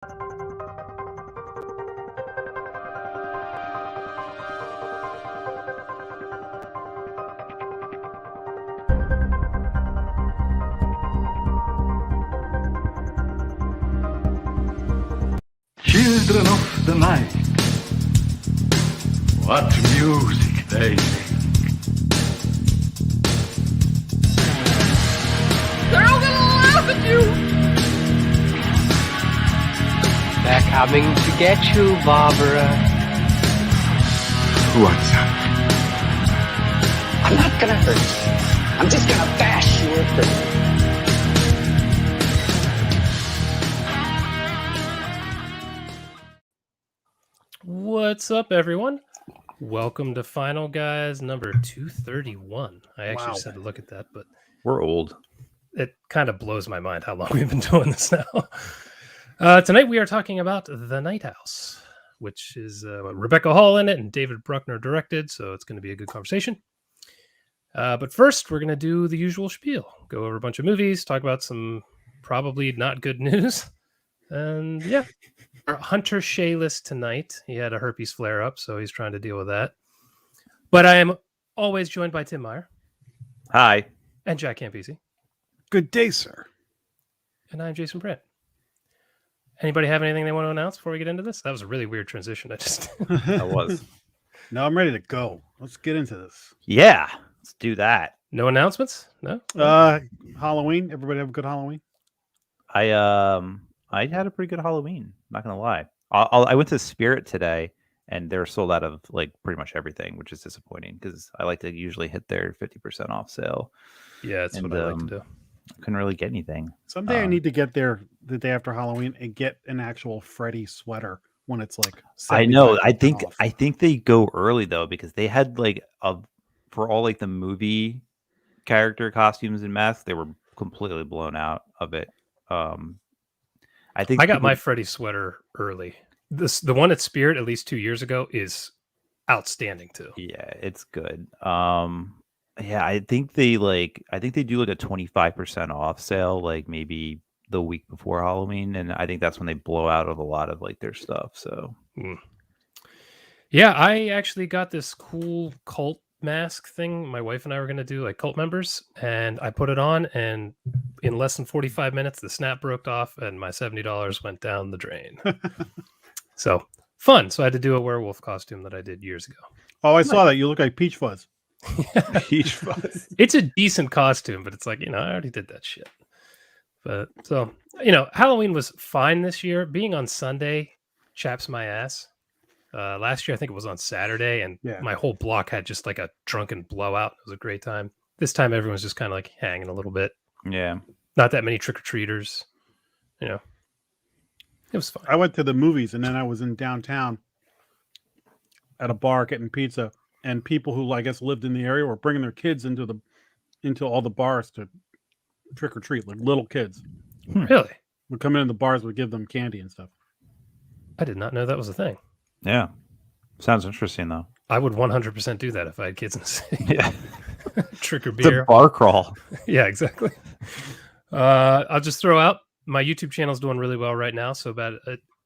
Children of the night, what music they make. They're all gonna laugh at you! They're coming to get you, Barbara. What's up? I'm not gonna hurt you. I'm just gonna bash your brain. What's up, everyone? Welcome to Final Guys number 231. I actually just had to look at that, but We're old. it kind of blows my mind how long we've been doing this now. Tonight we are talking about The Night House, which is Rebecca Hall in it and David Bruckner directed, so it's going to be a good conversation. But first, we're going to do the usual spiel. Go over a bunch of movies, talk about some probably not good news. And yeah, our Hunter Shayless tonight. He had a herpes flare-up, so he's trying to deal with that. But I am always joined by Tim Meyer. Hi. And Jack Campisi. Good day, sir. And I'm Jason Brandt. Anybody have anything they want to announce before we get into this? That was a really weird transition. I just That was. Now I'm ready to go. Let's get into this. Yeah. Let's do that. No announcements? No? Halloween. Everybody have a good Halloween. I had a pretty good Halloween. Not gonna lie. I went to Spirit today, and they're sold out of like pretty much everything, which is disappointing because I like to usually hit their 50% off sale. Yeah, that's what I like to do. Couldn't really get anything. Someday I need to get there the day after Halloween and get an actual Freddy sweater when it's like. I know. 75% off. I think they go early though because they had like for all like the movie character costumes and masks, they were completely blown out of it. I think I got my Freddy sweater early. The one at Spirit at least 2 years ago is outstanding too. Yeah, it's good. Yeah, I think they do like a 25% off sale, like maybe the week before Halloween, and I think that's when they blow out of a lot of like their stuff. So yeah, I actually got this cool cult mask thing my wife and I were going to do, like cult members, and I put it on, and in less than 45 minutes the snap broke off and my $70 went down the drain. So fun. So I had to do a werewolf costume that I did years ago. Oh, I saw that. You look like Peach Fuzz. Peach Fuzz. It's a decent costume, but it's like, I already did that shit. But so, Halloween was fine this year. Being on Sunday chaps my ass. Last year, I think it was on Saturday, and my whole block had just like a drunken blowout. It was a great time. This time, everyone's just kind of like hanging a little bit. Yeah. Not that many trick-or-treaters. It was fun. I went to the movies and then I was in downtown at a bar getting pizza, and people who I guess lived in the area were bringing their kids into all the bars to trick or treat, like little kids. Really? Would come in the bars, would give them candy and stuff. I did not know that was a thing. Yeah. Sounds interesting though. I would 100% do that if I had kids in the city. Yeah. Trick or It's a beer. bar crawl. Yeah, exactly. I'll just throw out my YouTube channel is doing really well right now. So bad.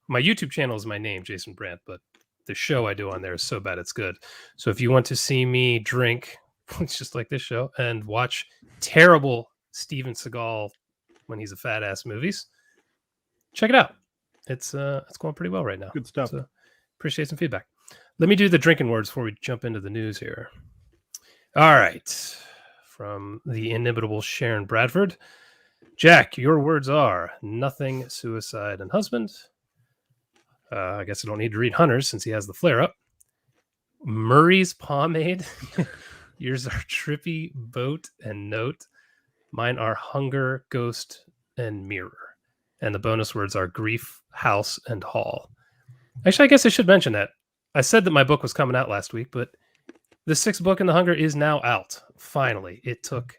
My YouTube channel is my name, Jason Brandt, but the show I do on there is so bad it's good. So if you want to see me drink, it's just like this show, and watch terrible Steven Seagal when he's a fat ass movies, check it out. It's going pretty well right now. Good stuff. So appreciate some feedback. Let me do the drinking words before we jump into the news here. All right. From the inimitable Sharon Bradford. Jack, your words are nothing, suicide, and husband. I guess I don't need to read Hunter's since he has the flare-up. Murray's pomade. Yours are trippy, boat, and note. Mine are hunger, ghost, and mirror. And the bonus words are grief, house, and hall. Actually, I guess I should mention that. I said that my book was coming out last week, but the sixth book in The Hunger is now out. Finally. It took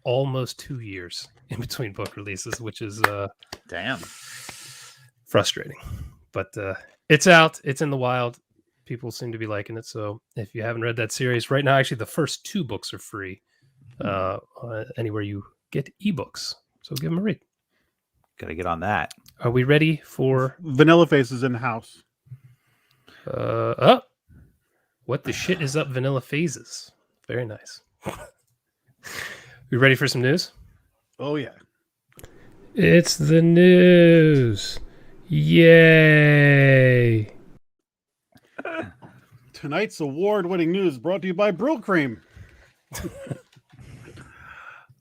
almost 2 years in between book releases, which is Damn. frustrating. But it's out. It's in the wild. People seem to be liking it. So if you haven't read that series right now, actually the first 2 books are free anywhere you get ebooks. So give them a read. Gotta get on that. Are we ready for Vanilla Face is in the house. what the shit is up, Vanilla Phases? Very nice. We ready for some news? Oh yeah. It's the news. Yay. Tonight's award-winning news brought to you by Brill Cream.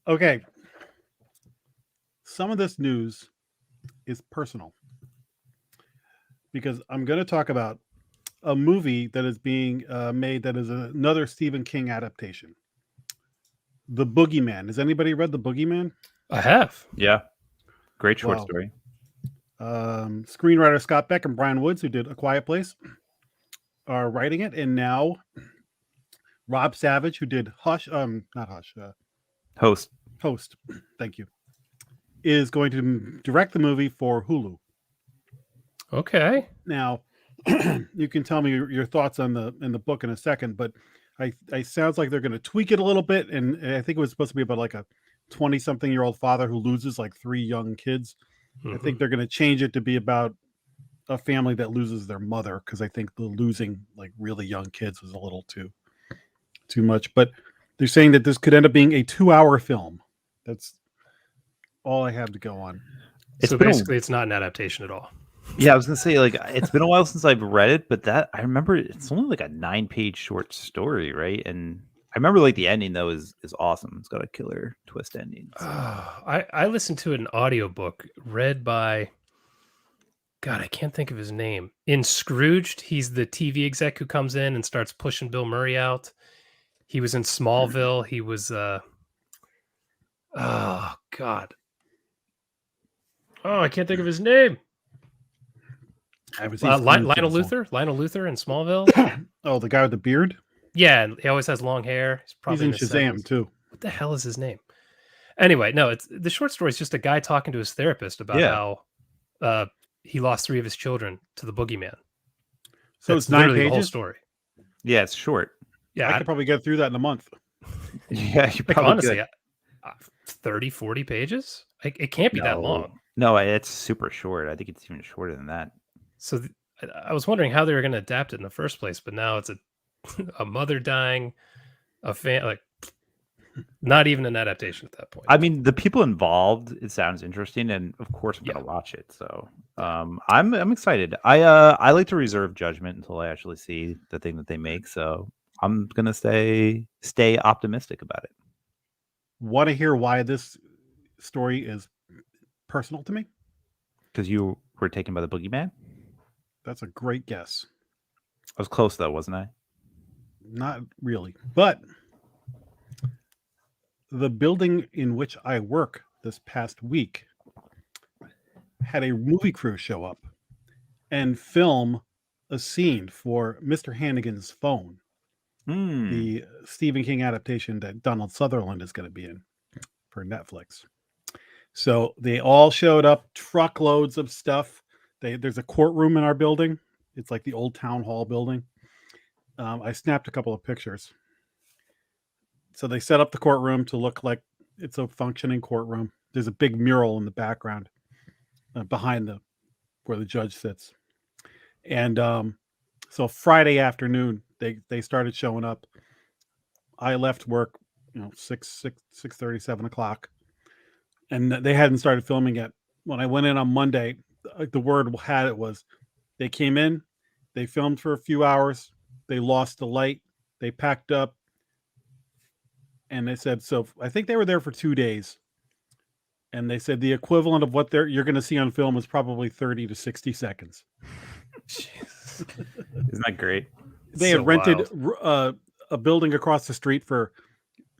Okay. Some of this news is personal because I'm going to talk about a movie that is being made that is another Stephen King adaptation. The Boogeyman. Has anybody read The Boogeyman? I have. Yeah. Great short Wow. story. Screenwriter Scott Beck and Brian Woods, who did A Quiet Place, are writing it, and now Rob Savage, who did Host. Host, thank you, is going to direct the movie for Hulu. Okay. Now, you can tell me your thoughts on the book in a second, but I sounds like they're going to tweak it a little bit, and I think it was supposed to be about like a 20-something-year-old father who loses like 3 young kids. I think they're going to change it to be about a family that loses their mother, because I think the losing like really young kids was a little too much. But they're saying that this could end up being a 2-hour film. That's all I have to go on. It's So been a- basically, it's not an adaptation at all. Yeah, I was gonna say, like, it's been a while since I've read it, but that I remember it's only like a 9-page short story, right? And I remember like the ending though is awesome. It's got a killer twist ending. So. I listened to an audiobook read by, God, I can't think of his name. In Scrooged, he's the TV exec who comes in and starts pushing Bill Murray out. He was in Smallville. He was, oh, God. Oh, I can't think of his name. I haven't seen Lionel Scrooge yet, Luther? Lionel Luther in Smallville? so- Oh, the guy with the beard? Yeah, and he always has long hair. He's He's probably in in his Shazam 70s. too. What the hell is his name? Anyway, no, it's the short story is just a guy talking to his therapist about Yeah. how he lost 3 of his children to the boogeyman. So That's it's 9 literally the whole pages. story. Yeah, it's short. Yeah, I could probably get through that in a month. Yeah, you like, probably honestly, could. 30, 40 pages? It can't be that No. long. No, it's super short. I think it's even shorter than that. So I was wondering how they were going to adapt it in the first place, but now it's a mother dying, like not even an adaptation at that point. I mean, the people involved, it sounds interesting, and of course I'm gonna watch it. So I'm excited. I like to reserve judgment until I actually see the thing that they make. So I'm gonna stay optimistic about it. Want to hear why this story is personal to me? Because you were taken by the boogeyman. That's a great guess. I was close though, wasn't I? Not really, but the building in which I work this past week had a movie crew show up and film a scene for Mr. Hannigan's Phone, Hmm. the Stephen King adaptation that Donald Sutherland is going to be in for Netflix. So they all showed up, truckloads of stuff. There's a courtroom in our building. It's like the old town hall building. I snapped a couple of pictures. So they set up the courtroom to look like it's a functioning courtroom. There's a big mural in the background behind where the judge sits. And so Friday afternoon, they started showing up. I left work, 6:30, 7 o'clock, and they hadn't started filming yet. When I went in on Monday, the word had it was they came in, they filmed for a few hours, they lost the light, they packed up, and they said, so I think they were there for 2 days. And they said the equivalent of what you're going to see on film is probably 30 to 60 seconds. Isn't that great? They had rented a building across the street for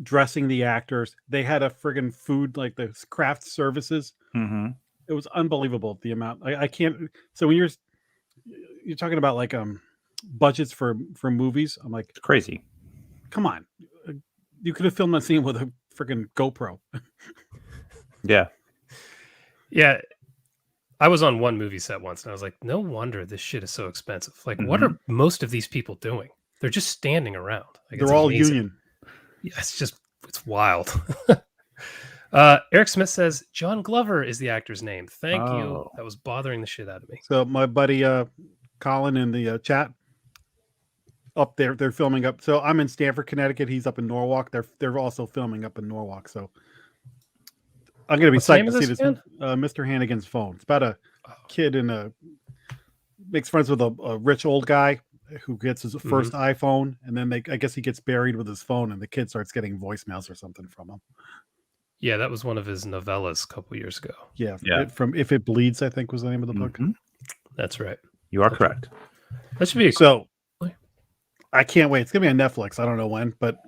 dressing the actors. They had a friggin' food, like the craft services. Mm-hmm. It was unbelievable, the amount. I can't. So when you're talking about like budgets for movies, I'm like, It's crazy. come on, you could have filmed that scene with a friggin' GoPro. Yeah. Yeah. I was on one movie set once and I was like, no wonder this shit is so expensive. Like, what are most of these people doing? They're just standing around. Like, it's They're all amazing. union. Yeah, it's wild. Eric Smith says John Glover is the actor's name. Thank you. Oh. That was bothering the shit out of me. So my buddy Colin in the chat up there, they're filming up. So I'm in Stamford, Connecticut. He's up in Norwalk. They're also filming up in Norwalk. So I'm gonna be What's the name psyched of to see this this. Mr. Hannigan's Phone. It's about a kid makes friends with a rich old guy who gets his first iPhone, and then I guess he gets buried with his phone, and the kid starts getting voicemails or something from him. Yeah, that was one of his novellas a couple years ago. Yeah, Yeah. from If It Bleeds, I think was the name of the book. Mhm. That's right. You are correct. That should be So I can't wait. It's gonna be on Netflix. I don't know when, but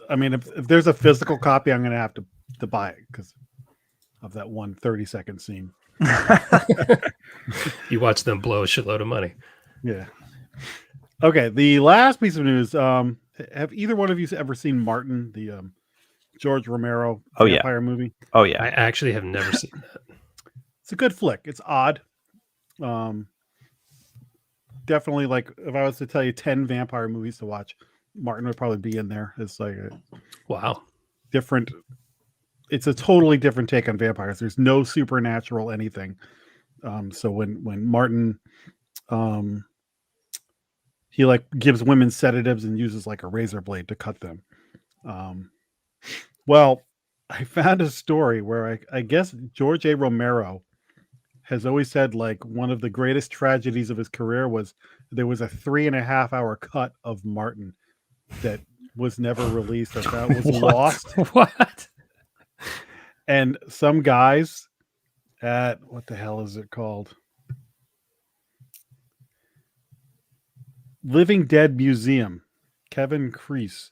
I mean, if there's a physical copy, I'm gonna have to buy it because of that 1 30-second scene. You watch them blow a shitload of money. Yeah. Okay. The last piece of news. Have either one of you ever seen Martin, the George Romero Oh, yeah. vampire movie? Oh yeah. I actually have never seen that. It's a good flick. It's odd. Definitely, like if I was to tell you 10 vampire movies to watch, Martin would probably be in there. It's like a Wow. different. It's a totally different take on vampires. There's no supernatural anything. So when Martin, he like gives women sedatives and uses like a razor blade to cut them. Well, I found a story where I guess George A. Romero has always said like one of the greatest tragedies of his career was there was a 3.5 hour cut of Martin that was never released, that was lost. What? And some guys at what the hell is it called? Living Dead Museum, Kevin Crease,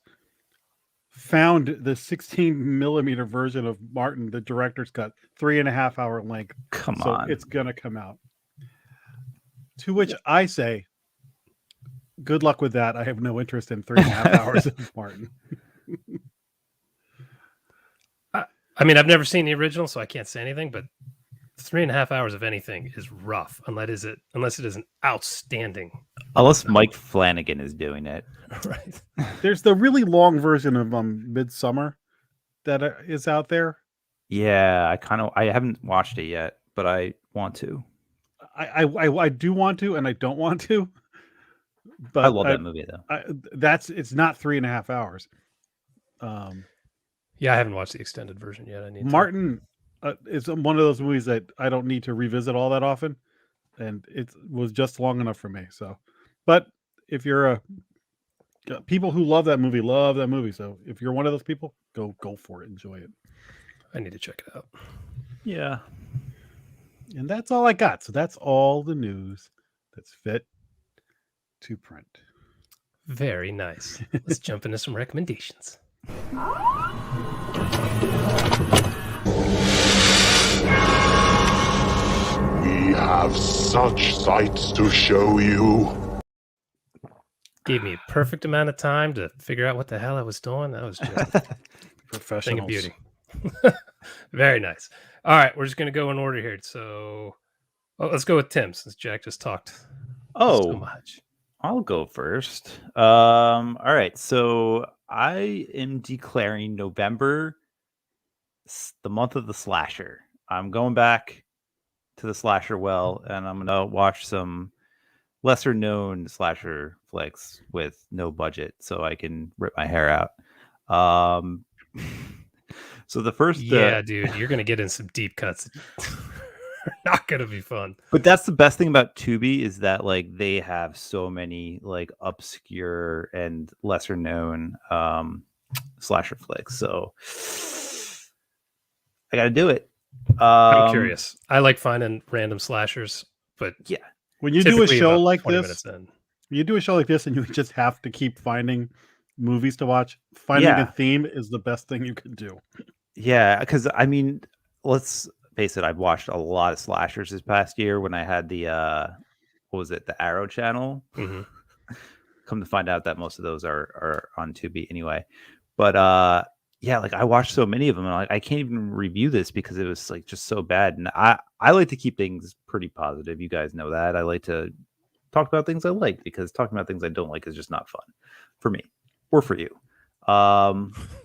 found the 16mm version of Martin, the director's cut, 3.5 hour length. Come So on. it's gonna come out. To which I say, good luck with that. I have no interest in 3.5 hours of Martin. I mean, I've never seen the original, so I can't say anything, but 3.5 hours of anything is rough unless it is an outstanding. Unless Mike Flanagan is doing it. Right. There's the really long version of Midsummer that is out there. Yeah, I haven't watched it yet, but I want to. I do want to, and I don't want to. But I love that movie though. It's not 3.5 hours. Yeah, I haven't watched the extended version yet. I need to. Martin is one of those movies that I don't need to revisit all that often, and it was just long enough for me. So, but if you're people who love that movie. So if you're one of those people, go for it, enjoy it. I need to check it out. Yeah. And that's all I got. So that's all the news that's fit to print. Very nice. Let's jump into some recommendations. We have such sights to show you. Gave me a perfect amount of time to figure out what the hell I was doing. That was just a thing Professionals. of beauty. Very nice. All right, we're just going to go in order here. So let's go with Tim since Jack just talked so Oh, much. I'll go first. All right. So I am declaring November the month of the slasher. I'm going back to the slasher well, and I'm gonna watch some lesser known slasher flicks with no budget, so I can rip my hair out. So the first, Yeah, dude, you're going to get in some deep cuts. Not going to be fun. but that's the best thing about Tubi is that like they have so many like obscure and lesser known slasher flicks. So I got to do it. I'm curious. I like finding random slashers, but Yeah. When you do a typically show about like 20 this, minutes in. you do a show like this and you just have to keep finding movies to watch. Finding Yeah. a theme is the best thing you can do. Yeah, because I mean, let's face it, I've watched a lot of slashers this past year when I had the what was it, the Arrow channel. Mhm. Come to find out that most of those are on Tubi anyway. But yeah, like I watched so many of them, and like I can't even review this because it was like just so bad. And I like to keep things pretty positive. You guys know that. I like to talk about things I like because talking about things I don't like is just not fun for me or for you.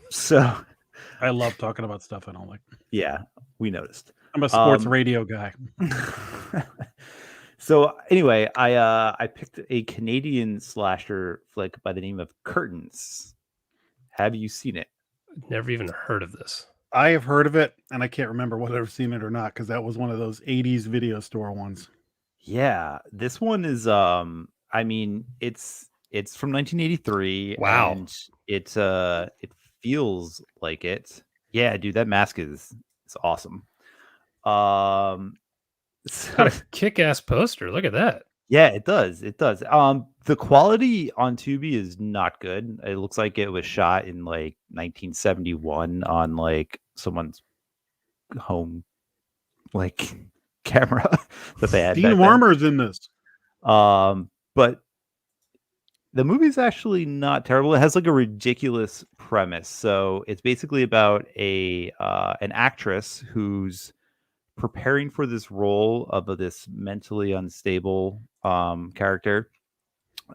So I love talking about stuff I don't like. Yeah, we noticed. I'm a sports radio guy. So anyway, I picked a Canadian slasher flick by the name of Curtains. Have you seen it? Never even heard of this. I have heard of it, and I can't remember whether I've seen it or not because that was one of those 80s video store ones. Yeah, this one is I mean, it's from 1983. Wow. And it feels like it. Yeah, dude, that mask is awesome. So, Got a kick-ass poster. Look at that. yeah, it does. It does. The quality on Tubi is not good. It looks like it was shot in like 1971 on like someone's home like camera that they had. Dean back then. Warmer's in this. But the movie's actually not terrible. It has like a ridiculous premise. So it's basically about an actress who's preparing for this role of this mentally unstable character,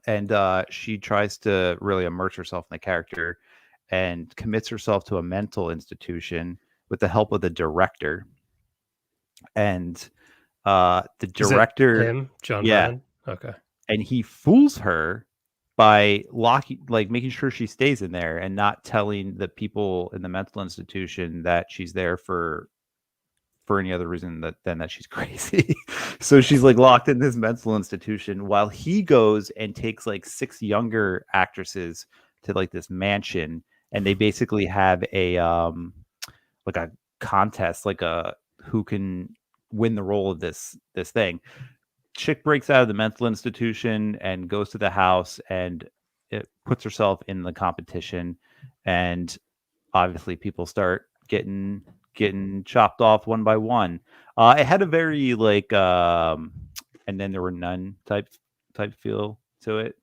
and she tries to really immerse herself in the character and commits herself to a mental institution with the help of the director. And the Is it director, him, John yeah. Brennan? Okay. and he fools her by making sure she stays in there and not telling the people in the mental institution that she's there for any other reason than that she's crazy. So she's like locked in this mental institution while he goes and takes like 6 younger actresses to like this mansion, and they basically have a like a contest, like a who can win the role of this thing. Chick breaks out of the mental institution and goes to the house, and it puts herself in the competition, and obviously people start getting chopped off one by one. It had a very like and then there were none type feel to it,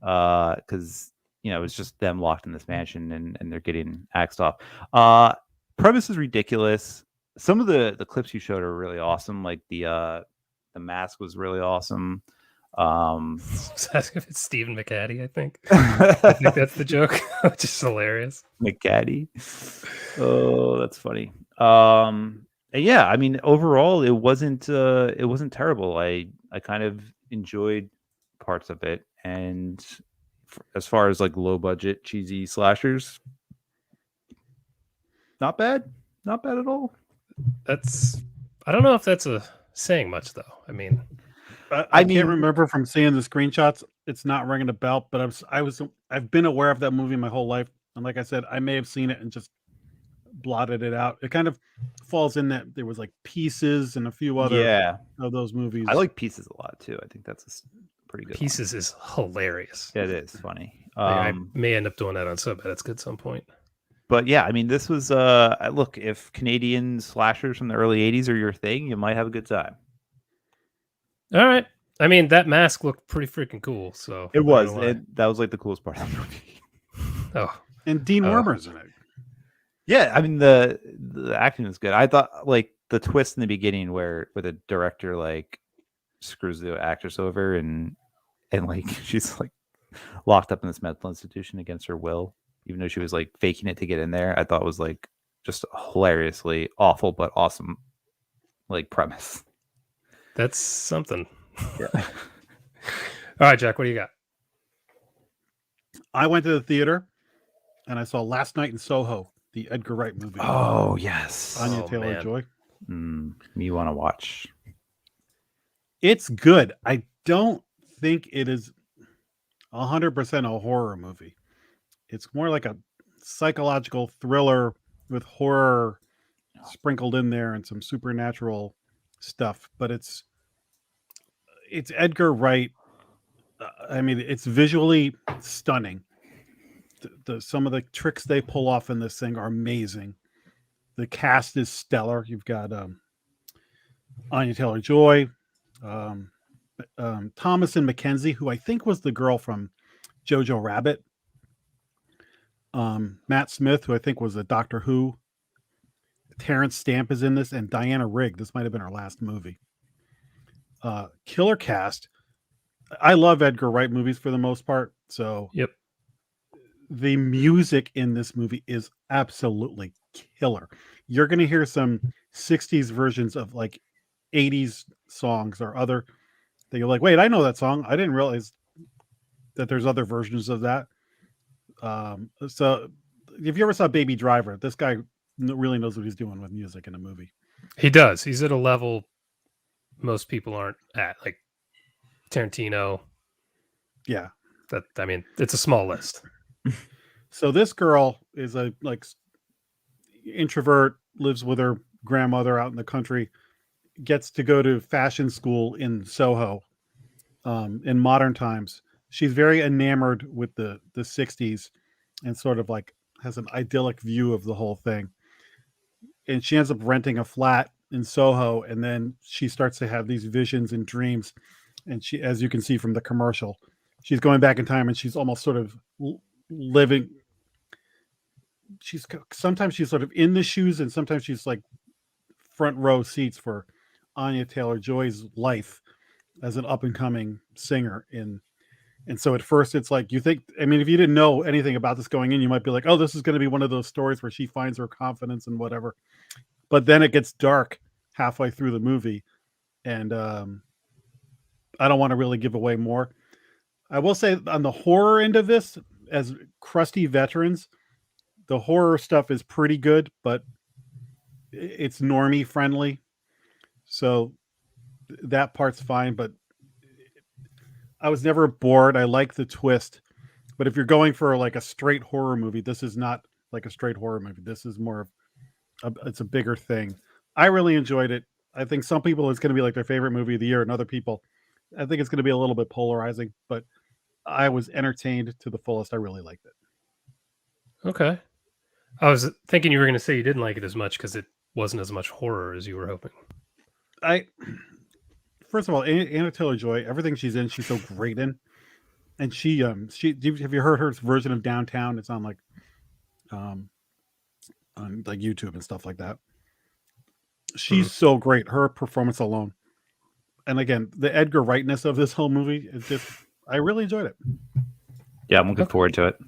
because it's just them locked in this mansion and they're getting axed off. Premise is ridiculous. Some of the clips you showed are really awesome. Like the mask was really awesome. It's Stephen McCaddy, I think. I think that's the joke, which is hilarious. McCaddy. Oh, that's funny. And yeah, I mean, overall, it wasn't terrible. I kind of enjoyed parts of it, and as far as like low budget cheesy slashers, not bad at all. I don't know if that's saying much though. I mean, I can't remember from seeing the screenshots. It's not ringing a bell, but I've been aware of that movie my whole life, and like I said, I may have seen it and just blotted it out. It kind of falls in that there was like Pieces and a few other of those movies. I like Pieces a lot too. I think that's a pretty good. Pieces one. is hilarious. Yeah, it is funny. I may end up doing that on Sub Edits at some point. But yeah, I mean, this was look, if Canadian slashers from the early 80s are your thing, you might have a good time. All right. I mean, that mask looked pretty freaking cool. So it was. That was like the coolest part of the movie. Oh, and Dean Warmer's in it. Yeah, I mean the acting is good. I thought like the twist in the beginning where the director like screws the actress over and like she's like locked up in this mental institution against her will, even though she was like faking it to get in there. I thought was like just hilariously awful but awesome like premise. That's something. Yeah. All right, Jack, what do you got? I went to the theater and I saw Last Night in Soho, the Edgar Wright movie. Oh yes, Anya Taylor-Joy. Me want to watch. It's good. I don't think it is 100% a horror movie. It's more like a psychological thriller with horror sprinkled in there and some supernatural stuff. But it's Edgar Wright. I mean, it's visually stunning. Some of the tricks they pull off in this thing are amazing. The cast is stellar. You've got Anya Taylor-Joy, Thomasin McKenzie, who I think was the girl from Jojo Rabbit, Matt Smith, who I think was a Doctor Who, Terrence Stamp is in this, and Diana Rigg. This might have been her last movie. Killer cast. I love Edgar Wright movies for the most part. So yep. The music in this movie is absolutely killer. You're going to hear some 60s versions of like 80s songs or other that you're like, wait, I know that song. I didn't realize that there's other versions of that. So if you ever saw Baby Driver, this guy really knows what he's doing with music in a movie. He does. He's at a level most people aren't at, like Tarantino. Yeah. I mean, it's a small list. So this girl is a like introvert, lives with her grandmother out in the country, gets to go to fashion school in Soho in modern times. She's very enamored with the 60s and sort of like has an idyllic view of the whole thing. And she ends up renting a flat in Soho, and then she starts to have these visions and dreams. And she, as you can see from the commercial, she's going back in time and she's almost sort of living. Sometimes she's sort of in the shoes, and sometimes she's like front row seats for Anya Taylor-Joy's life as an up and coming singer. And so at first it's like, you think, I mean, if you didn't know anything about this going in, you might be like, oh, this is going to be one of those stories where she finds her confidence and whatever. But then it gets dark halfway through the movie. And I don't want to really give away more. I will say on the horror end of this, as crusty veterans, the horror stuff is pretty good, but it's normie friendly. So that part's fine, but I was never bored. I like the twist, but if you're going for like a straight horror movie, this is not like a straight horror movie. This is more of it's a bigger thing. I really enjoyed it. I think some people it's going to be like their favorite movie of the year, and other people, I think it's going to be a little bit polarizing, but I was entertained to the fullest. I really liked it. Okay. I was thinking you were going to say you didn't like it as much because it wasn't as much horror as you were hoping. First of all, Anna Taylor-Joy, everything she's in, she's so great in. And she have you heard her version of Downtown? It's on like YouTube and stuff like that. She's so great. Her performance alone. And again, the Edgar Wrightness of this whole movie is just, I really enjoyed it. Yeah, I'm looking forward to it.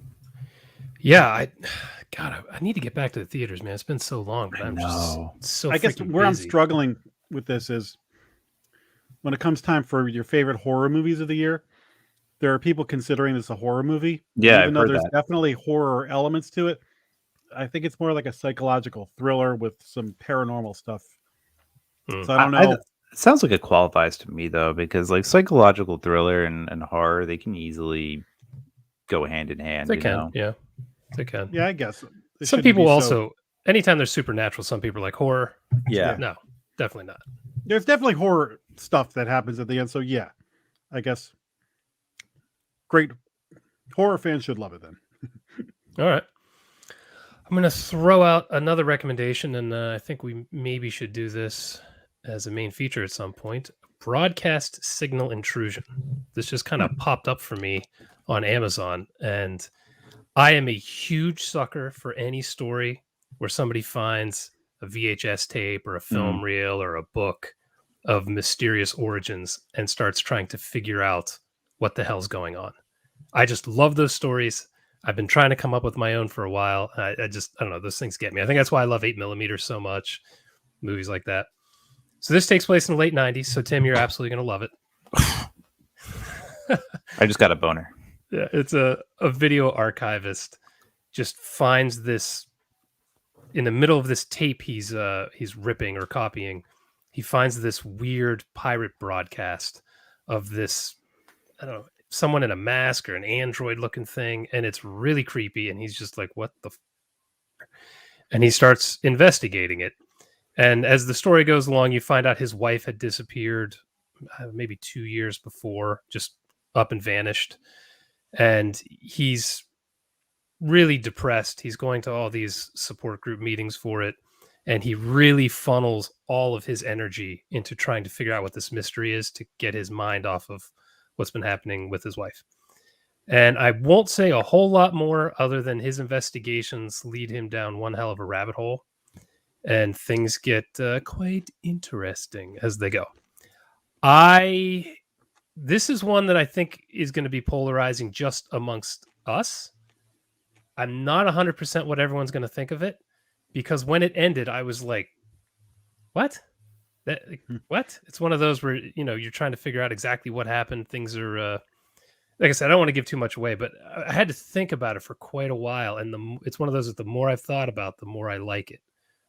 Yeah, I need to get back to the theaters, man. It's been so long, but I'm just so I guess freaking where I'm busy. struggling with this is when it comes time for your favorite horror movies of the year, there are people considering this a horror movie. Yeah, even I've though heard there's that. definitely horror elements to it, I think it's more like a psychological thriller with some paranormal stuff. So I don't know. It sounds like it qualifies to me though, because like psychological thriller and horror, they can easily go hand in hand. They can, yeah, they can. Yeah, I guess. It Some shouldn't people be also, anytime there's supernatural, some people are like horror. Yeah. No, definitely not. There's definitely horror stuff that happens at the end. So yeah, I guess great horror fans should love it then. All right. I'm going to throw out another recommendation, and I think we maybe should do this as a main feature at some point. Broadcast signal intrusion. This just kind of popped up for me on Amazon, and I am a huge sucker for any story where somebody finds a VHS tape or a film reel or a book of mysterious origins and starts trying to figure out what the hell's going on. I just love those stories. I've been trying to come up with my own for a while. I don't know. Those things get me. I think that's why I love 8mm so much. Movies like that. So this takes place in the late 90s. So Tim, you're absolutely going to love it. I just got a boner. Yeah, it's a video archivist just finds this in the middle of this tape he's ripping or copying. He finds this weird pirate broadcast of this, I don't know, someone in a mask or an android looking thing, and it's really creepy, and he's just like, what the and he starts investigating it. And as the story goes along, you find out his wife had disappeared maybe 2 years before, just up and vanished. And he's really depressed. He's going to all these support group meetings for it. And he really funnels all of his energy into trying to figure out what this mystery is to get his mind off of what's been happening with his wife. And I won't say a whole lot more other than his investigations lead him down one hell of a rabbit hole. And things get quite interesting as they go. This is one that I think is going to be polarizing just amongst us. I'm not 100% what everyone's going to think of it, because when it ended, I was like, what? What? It's one of those where, you're trying to figure out exactly what happened. Things are, like I said, I don't want to give too much away, but I had to think about it for quite a while. And it's one of those that the more I've thought about, the more I like it.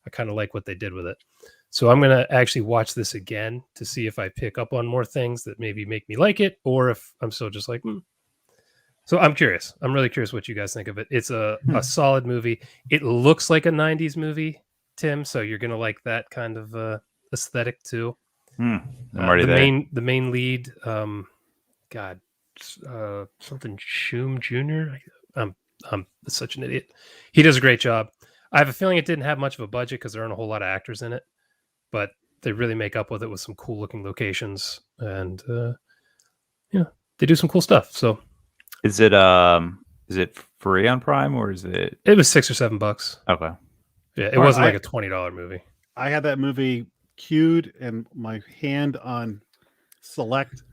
I kind of like what they did with it. So I'm going to actually watch this again to see if I pick up on more things that maybe make me like it, or if I'm still just like, So I'm curious. I'm really curious what you guys think of it. It's a solid movie. It looks like a 90s movie, Tim. So you're going to like that kind of aesthetic too. I'm already the there. The main lead, something Shum Jr. I'm such an idiot. He does a great job. I have a feeling it didn't have much of a budget because there aren't a whole lot of actors in it, but they really make up with it with some cool looking locations, and they do some cool stuff. So Is it free on Prime, or is it? It was $6 or $7. Okay. Yeah, it wasn't like a $20 movie. I had that movie queued and my hand on select,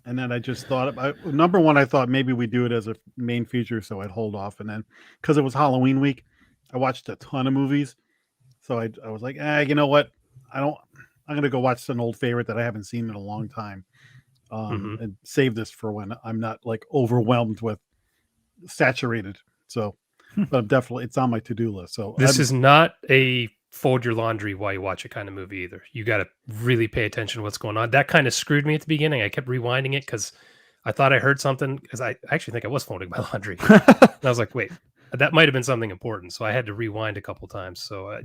and then I just thought number one, I thought maybe we do it as a main feature, so I'd hold off, and then because it was Halloween week, I watched a ton of movies, so I was like, you know what, I'm gonna go watch an old favorite that I haven't seen in a long time, and save this for when I'm not like overwhelmed with saturated. So, but definitely it's on my to-do list. So this is not a fold your laundry while you watch a kind of movie either. You got to really pay attention to what's going on. That kind of screwed me at the beginning. I kept rewinding it because I thought I heard something, because I actually think I was folding my laundry. And I was like, wait, that might have been something important. So I had to rewind a couple times. So I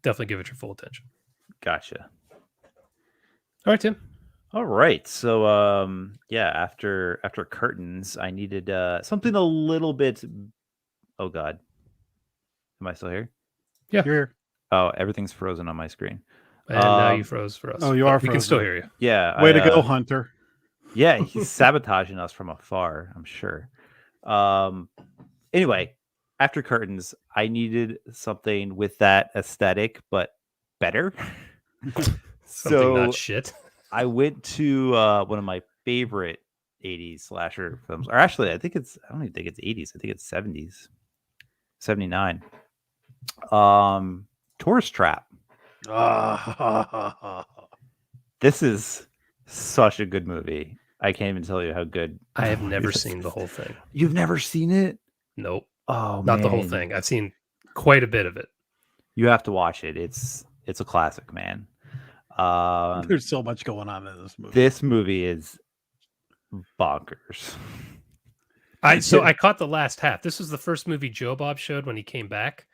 definitely give it your full attention. Gotcha. All right, Tim. All right. So after Curtains, I needed something a little bit. Oh God. Am I still here? Yeah. You're here. Oh, everything's frozen on my screen. And now you froze for us. Oh, you are We can frozen. still hear you. Yeah. Way to go, Hunter. Yeah, he's sabotaging us from afar, I'm sure. Anyway, after Curtains, I needed something with that aesthetic, but better. Something not shit. I went to one of my favorite 80s slasher films. Or actually, I don't even think it's 80s. I think it's 70s. 79. Tourist Trap. This is such a good movie. I can't even tell you how good. I have never seen the whole thing. You've never seen it? Nope. Oh, not the whole man. thing. I've seen quite a bit of it. You have to watch it. It's a classic, man. There's so much going on in this movie. This movie is bonkers. I caught the last half. This was the first movie Joe Bob showed when he came back,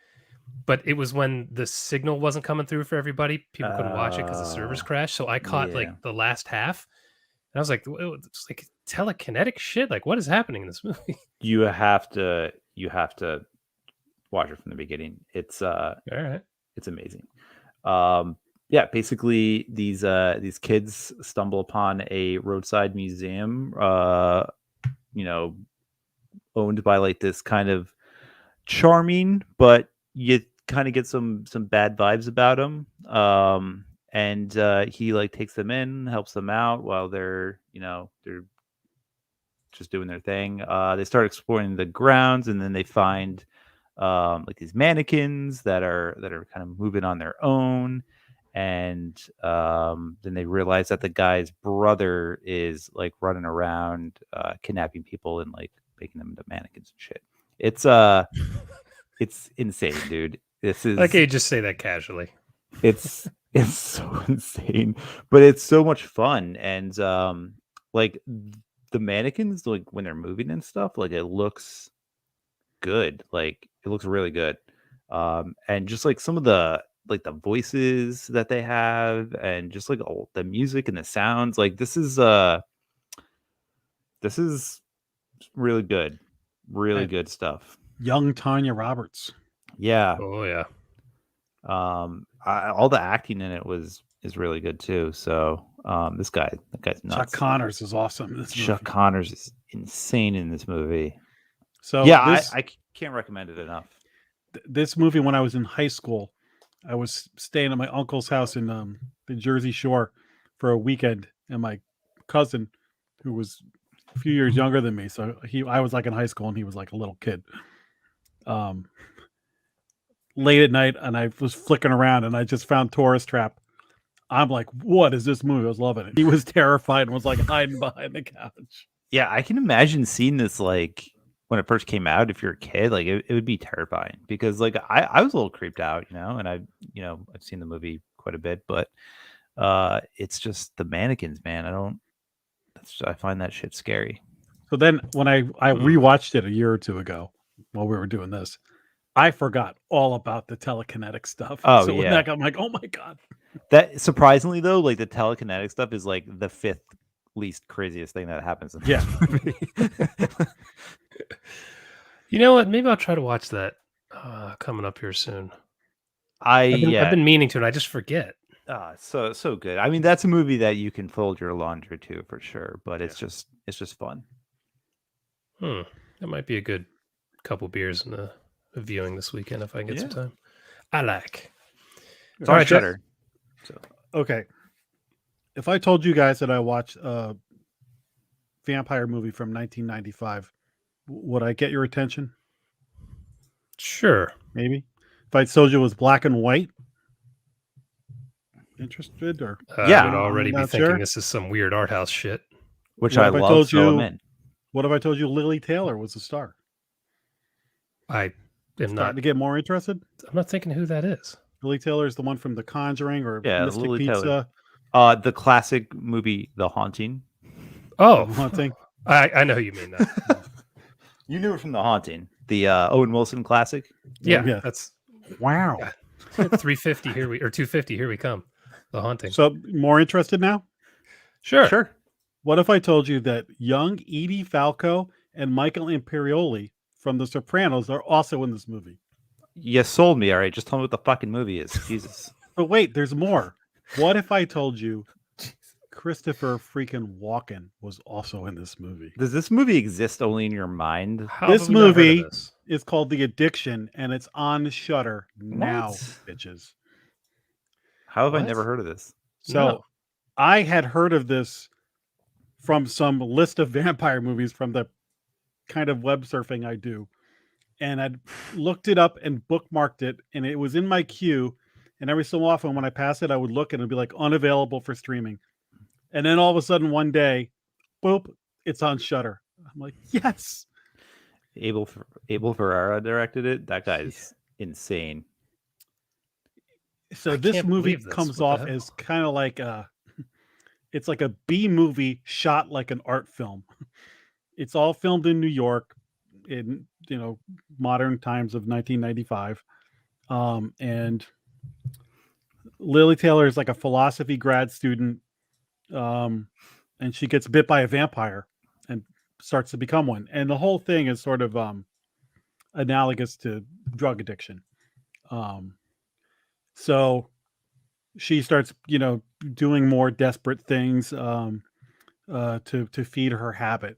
but it was when the signal wasn't coming through for everybody. People couldn't watch it because the servers crashed. So I caught like the last half, and I was like, it's like telekinetic shit. Like, what is happening in this movie? You have to watch it from the beginning. It's all right. It's amazing. Basically these kids stumble upon a roadside museum, owned by like this kind of charming, but you kind of get some bad vibes about him. And he like takes them in, helps them out while they're just doing their thing. They start exploring the grounds, and then they find like these mannequins that are kind of moving on their own. And then they realize that the guy's brother is like running around kidnapping people and like making them into mannequins and shit. It's insane, dude. This is Okay, just say that casually. It's so insane, but it's so much fun. And like the mannequins, like when they're moving and stuff, like it looks good. Like it looks really good. And just like some of the voices that they have, and just like all the music and the sounds, like this is really good, good stuff. Young Tanya Roberts. Yeah. Oh yeah. All the acting in it is really good too. So that guy's nuts. Chuck Connors is awesome in this movie. Chuck Connors is insane in this movie. So yeah, I can't recommend it enough. This movie, when I was in high school, I was staying at my uncle's house in the Jersey Shore for a weekend, and my cousin, who was a few years younger than me, so I was like in high school and he was like a little kid. late at night, and I was flicking around, and I just found Tourist Trap. I'm like, what is this movie? I was loving it. He was terrified and was like hiding behind the couch. Yeah, I can imagine seeing this like when it first came out. If you're a kid, like it would be terrifying because like I was a little creeped out, and I've seen the movie quite a bit, but it's just the mannequins, man. I find that shit scary. So then when I rewatched it a year or two ago while we were doing this, I forgot all about the telekinetic stuff. Oh, so yeah. I'm like, oh my God. That surprisingly though, like the telekinetic stuff is like the fifth least craziest thing that happens in this movie. You know what? Maybe I'll try to watch that coming up here soon. I've been meaning to, and I just forget. So good. I mean, that's a movie that you can fold your laundry to for sure, but it's just fun. That might be a good couple beers and a viewing this weekend if I can get some Yeah. time. I like. It's All on right, Jeff. Shudder. So Okay. If I told you guys that I watched a vampire movie from 1995, would I get your attention? Sure. Maybe. If I told you it was black and white, interested or Yeah. I would already be Not thinking sure. this is some weird art house shit. which What I if I love, told so I'm you- in. what if I told you Lily Taylor was the star? I am Starting not. to get more interested. I'm not thinking who that is. Lily Taylor is the one from The Conjuring or Yeah, Mystic Lily Pizza. Taylor. The classic movie The Haunting. Oh, Haunting. I know who you mean that. You knew it from The Haunting, the Owen Wilson classic. Yeah, Yeah. that's Wow. 350 here or 250 here we come. The Haunting. So more interested now? Sure. What if I told you that young Edie Falco and Michael Imperioli from The Sopranos are also in this movie? You sold me. All right, just tell me what the fucking movie is. Jesus. But wait, there's more. What if I told you Christopher freaking Walken was also in this movie? Does this movie exist only in your mind? How This have we not heard of movie- this? It's called The Addiction, and it's on Shudder now, What? bitches. How have I What? never heard of this? So No. I had heard of this from some list of vampire movies from the kind of web surfing I do. And I'd looked it up and bookmarked it, and it was in my queue. And every so often when I pass it, I would look and it'd be like unavailable for streaming. And then all of a sudden one day, boop, it's on Shudder. I'm like, yes. Abel Ferrara directed it. That guy's insane. So I this can't movie believe this. comes What off the hell? as kind of like it's like a B movie shot like an art film. It's all filmed in New York in modern times of 1995. And Lily Taylor is like a philosophy grad student, and she gets bit by a vampire and starts to become one. And the whole thing is sort of analogous to drug addiction. So she starts, doing more desperate things to feed her habit.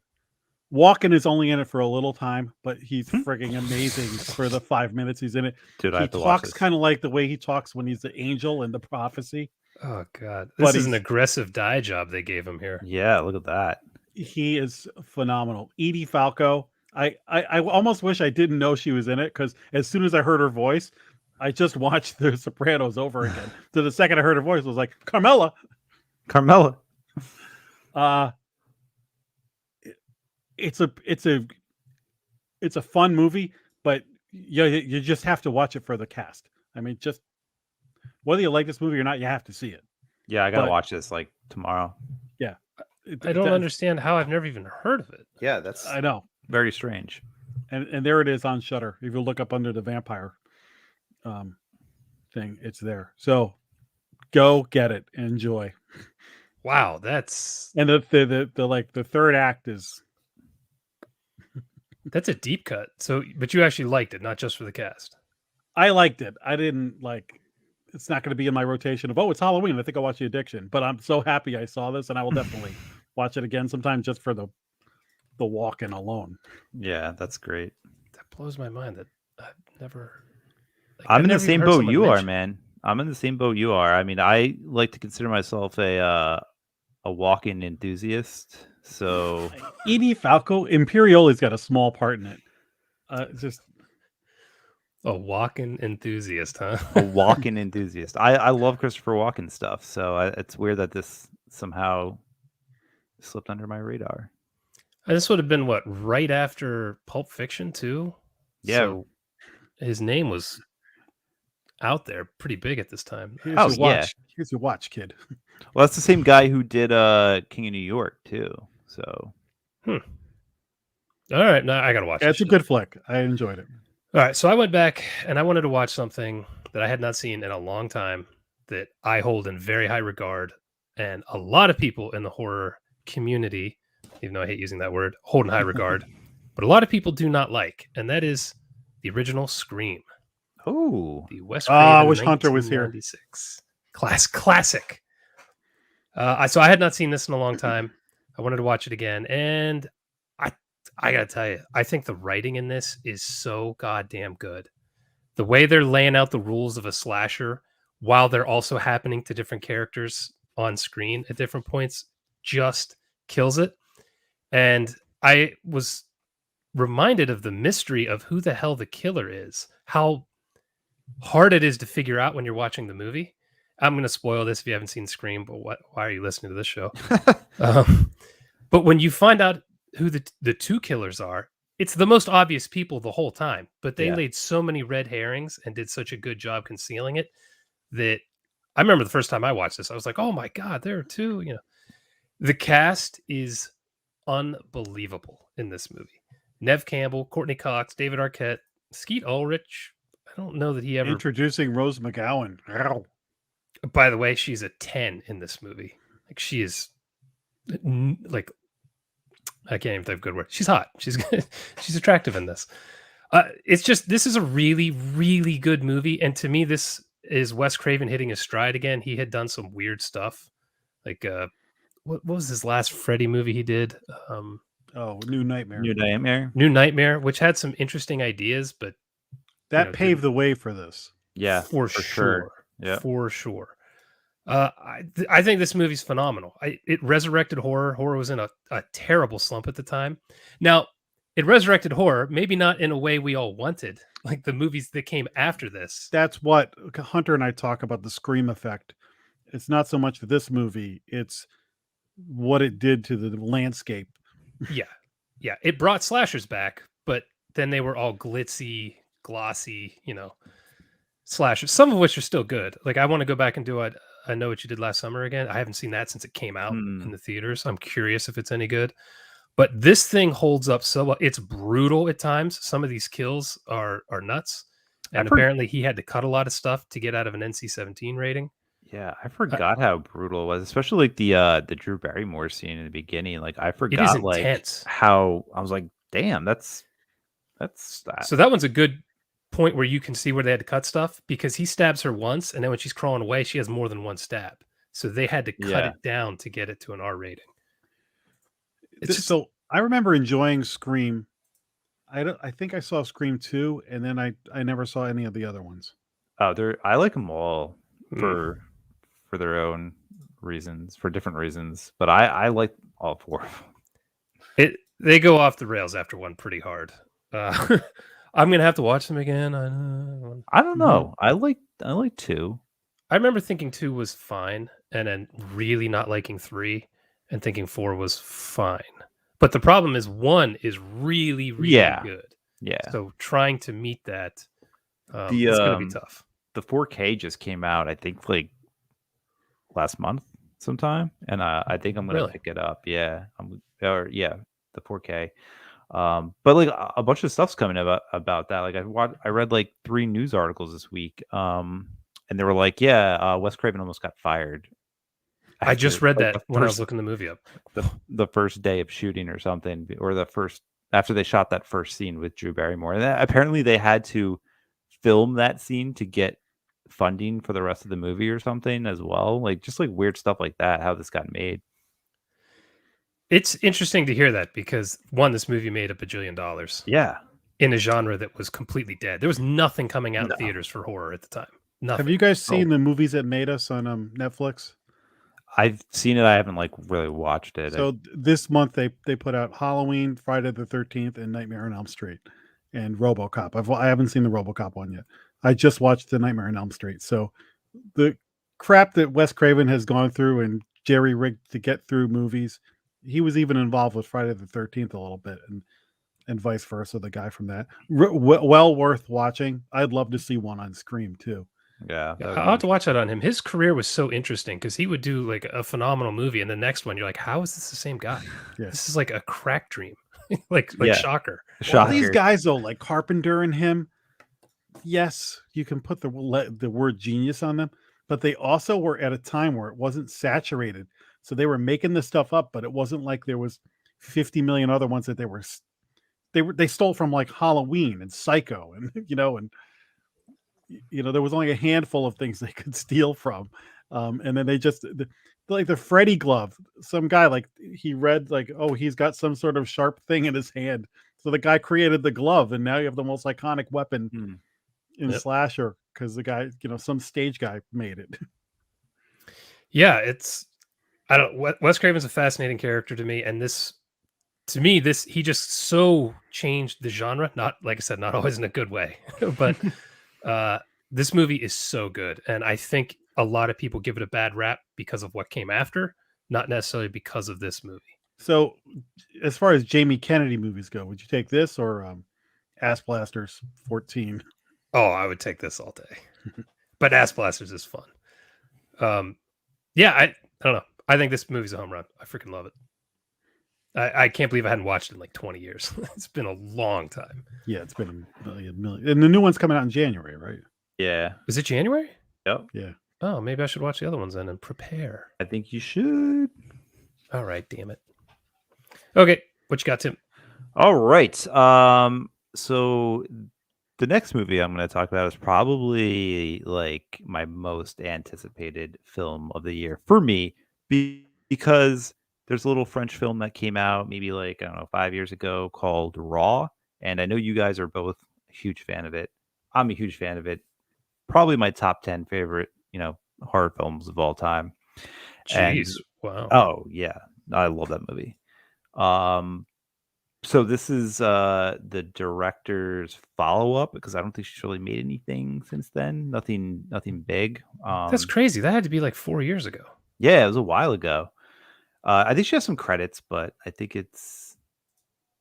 Walken is only in it for a little time, but he's frigging amazing for the 5 minutes he's in it. Dude, I He have to watch talks this. kind of like the way he talks when he's the angel in the prophecy. Oh god, But this is an he's- aggressive dye job they gave him here. Yeah, look at that. He is phenomenal. Edie Falco. I almost wish I didn't know she was in it because as soon as I heard her voice, I just watched The Sopranos over again. So the second I heard her voice, I was like, Carmela. Carmela. It's a fun movie, but you just have to watch it for the cast. I mean, just whether you like this movie or not, you have to see it. Yeah, I gotta But- watch this like tomorrow. I don't understand how I've never even heard of it. Yeah, that's I know. very strange. And there it is on Shudder. If you look up under the vampire thing, it's there. So go get it. Enjoy. Wow, that's And the third act is a deep cut. So, but you actually liked it, not just for the cast. I liked it. I didn't like it's not going to be in my rotation of it's Halloween. I think I'll watch The Addiction. But I'm so happy I saw this and I will definitely watch it again sometime just for the walk-in alone. Yeah, that's great. That blows my mind. That I've never. like, I'm I've in the never even same heard boat someone you are, mention- man. I'm in the same boat you are. I mean, I like to consider myself a walk-in enthusiast. So Edie Falco, Imperioli's got a small part in it. Just A walking enthusiast, huh? A Walken enthusiast. I love Christopher Walken stuff, so it's weird that this somehow slipped under my radar. This would have been what, right after Pulp Fiction too? Yeah. So his name was out there pretty big at this time. Here's Oh, your yeah. watch. Here's your watch, kid. Well, that's the same guy who did King of New York too. So All right, now I gotta watch Yeah, this it's a shit. good flick. I enjoyed it. All right, so I went back and I wanted to watch something that I had not seen in a long time that I hold in very high regard, and a lot of people in the horror community, even though I hate using that word, hold in high regard, but a lot of people do not like, and that is the original Scream, oh, the Wes Ah, I Craven wish Hunter was here. 1996 classic. So I had not seen this in a long time. I wanted to watch it again, and I gotta tell you, I think the writing in this is so goddamn good. The way they're laying out the rules of a slasher while they're also happening to different characters on screen at different points just kills it. And I was reminded of the mystery of who the hell the killer is, how hard it is to figure out when you're watching the movie. I'm going to spoil this if you haven't seen Scream, but why are you listening to this show? But when you find out who the two killers are, it's the most obvious people the whole time, but they Yeah. laid so many red herrings and did such a good job concealing it that I remember the first time I watched this, I was like, oh my God, there are two, The cast is unbelievable in this movie. Nev Campbell, Courtney Cox, David Arquette, Skeet Ulrich. I don't know that he ever. Introducing Rose McGowan. Ow. By the way, she's a 10 in this movie. Like she is like, I can't even think of a good word. She's hot. She's she's attractive in this. It's just, this is a really, really good movie. And to me, this is Wes Craven hitting his stride again. He had done some weird stuff. Like, what was his last Freddy movie he did? New Nightmare. New Nightmare. New Nightmare, which had some interesting ideas, but That paved the way for this. Yeah, for sure. sure. Yeah. For sure. I think this movie's phenomenal. It resurrected horror. Horror was in a terrible slump at the time. Now, it resurrected horror, maybe not in a way we all wanted, like the movies that came after this. That's what Hunter and I talk about, the Scream effect. It's not so much this movie, it's what it did to the landscape. Yeah. It brought slashers back, but then they were all glitzy, glossy, slashers, some of which are still good. Like, I want to go back and do I Know What You Did Last Summer again. I haven't seen that since it came out in the theaters. I'm curious if it's any good. But this thing holds up so well. It's brutal at times. Some of these kills are nuts. And apparently he had to cut a lot of stuff to get out of an NC-17 rating. Yeah, I forgot how brutal it was, especially like the Drew Barrymore scene in the beginning. Like I forgot like intense. how I was like, damn, that's that. So that one's a good point where you can see where they had to cut stuff, because he stabs her once, and then when she's crawling away, she has more than one stab. So they had to cut it down to get it to an R rating. So I remember enjoying Scream. I think I saw Scream 2, and then I never saw any of the other ones. Oh, I like them all for their own reasons, for different reasons. But I like all four of them. They go off the rails after one pretty hard. I'm gonna have to watch them again. I don't know. I like 2. I remember thinking 2 was fine, and then really not liking 3, and thinking 4 was fine. But the problem is 1 is really, really good. Yeah. So trying to meet that, it's gonna be tough. The 4K just came out, I think, like last month sometime, and I think I'm gonna pick it up. Yeah, the 4K. But like a bunch of stuff's coming about that. Like I read like 3 news articles this week, and they were like, Wes Craven almost got fired. I just read that when I was looking the movie up. The first day of shooting or something, or after they shot that first scene with Drew Barrymore, and apparently they had to film that scene to get funding for the rest of the movie or something as well. Like just like weird stuff like that. How this got made. It's interesting to hear that, because one, this movie made $1 bajillion. Yeah. In a genre that was completely dead. There was nothing coming out in theaters for horror at the time. Nothing. Have you guys seen the Movies That Made Us on Netflix? I've seen it. I haven't like really watched it. So this month they put out Halloween, Friday the 13th, and Nightmare on Elm Street. and RoboCop. I haven't seen the RoboCop one yet. I just watched The Nightmare on Elm Street. So the crap that Wes Craven has gone through and jerry rigged to get through movies, he was even involved with Friday the 13th a little bit, and vice versa. The guy from that, well worth watching. I'd love to see one on Scream too. Yeah, that would I'll have be- to watch that on him. His career was so interesting because he would do like a phenomenal movie, and the next one you're like, how is this the same guy? Yeah. This is like a crack dream, like Yeah. Shocker. All these Shocker. guys though, like Carpenter and him, yes, you can put the word genius on them, but they also were at a time where it wasn't saturated, so they were making this stuff up, but it wasn't like there was 50 million other ones that they stole from, like Halloween and Psycho, and there was only a handful of things they could steal from, and then they just like the Freddy glove. Some guy, like, he read like, oh, he's got some sort of sharp thing in his hand, so the guy created the glove, and now you have the most iconic weapon in Yep. slasher because the guy, some stage guy made it. Yeah, Wes Craven's a fascinating character to me, and he just so changed the genre. Not, like I said, not always in a good way, but this movie is so good, and I think a lot of people give it a bad rap because of what came after, not necessarily because of this movie. So, as far as Jamie Kennedy movies go, would you take this or Ass Blasters 14? Oh, I would take this all day. But Ass Blasters is fun. Yeah, I don't know. I think this movie's a home run. I freaking love it. I can't believe I hadn't watched it in like 20 years. It's been a long time. Yeah, it's been a million. And the new one's coming out in January, right? Yeah. Was it January? Yep. Yeah. Oh, maybe I should watch the other ones then and prepare. I think you should. All right, damn it. Okay, what you got, Tim? All right. So the next movie I'm going to talk about is probably like my most anticipated film of the year for me, because there's a little French film that came out maybe like, I don't know, 5 years ago called Raw. And I know you guys are both a huge fan of it. I'm a huge fan of it. Probably my top 10 favorite, horror films of all time. Jeez, wow. Oh yeah, I love that movie. So this is the director's follow-up, because I don't think she's really made anything since then. Nothing big. That's crazy. That had to be like 4 years ago. Yeah, it was a while ago. I think she has some credits, but I think it's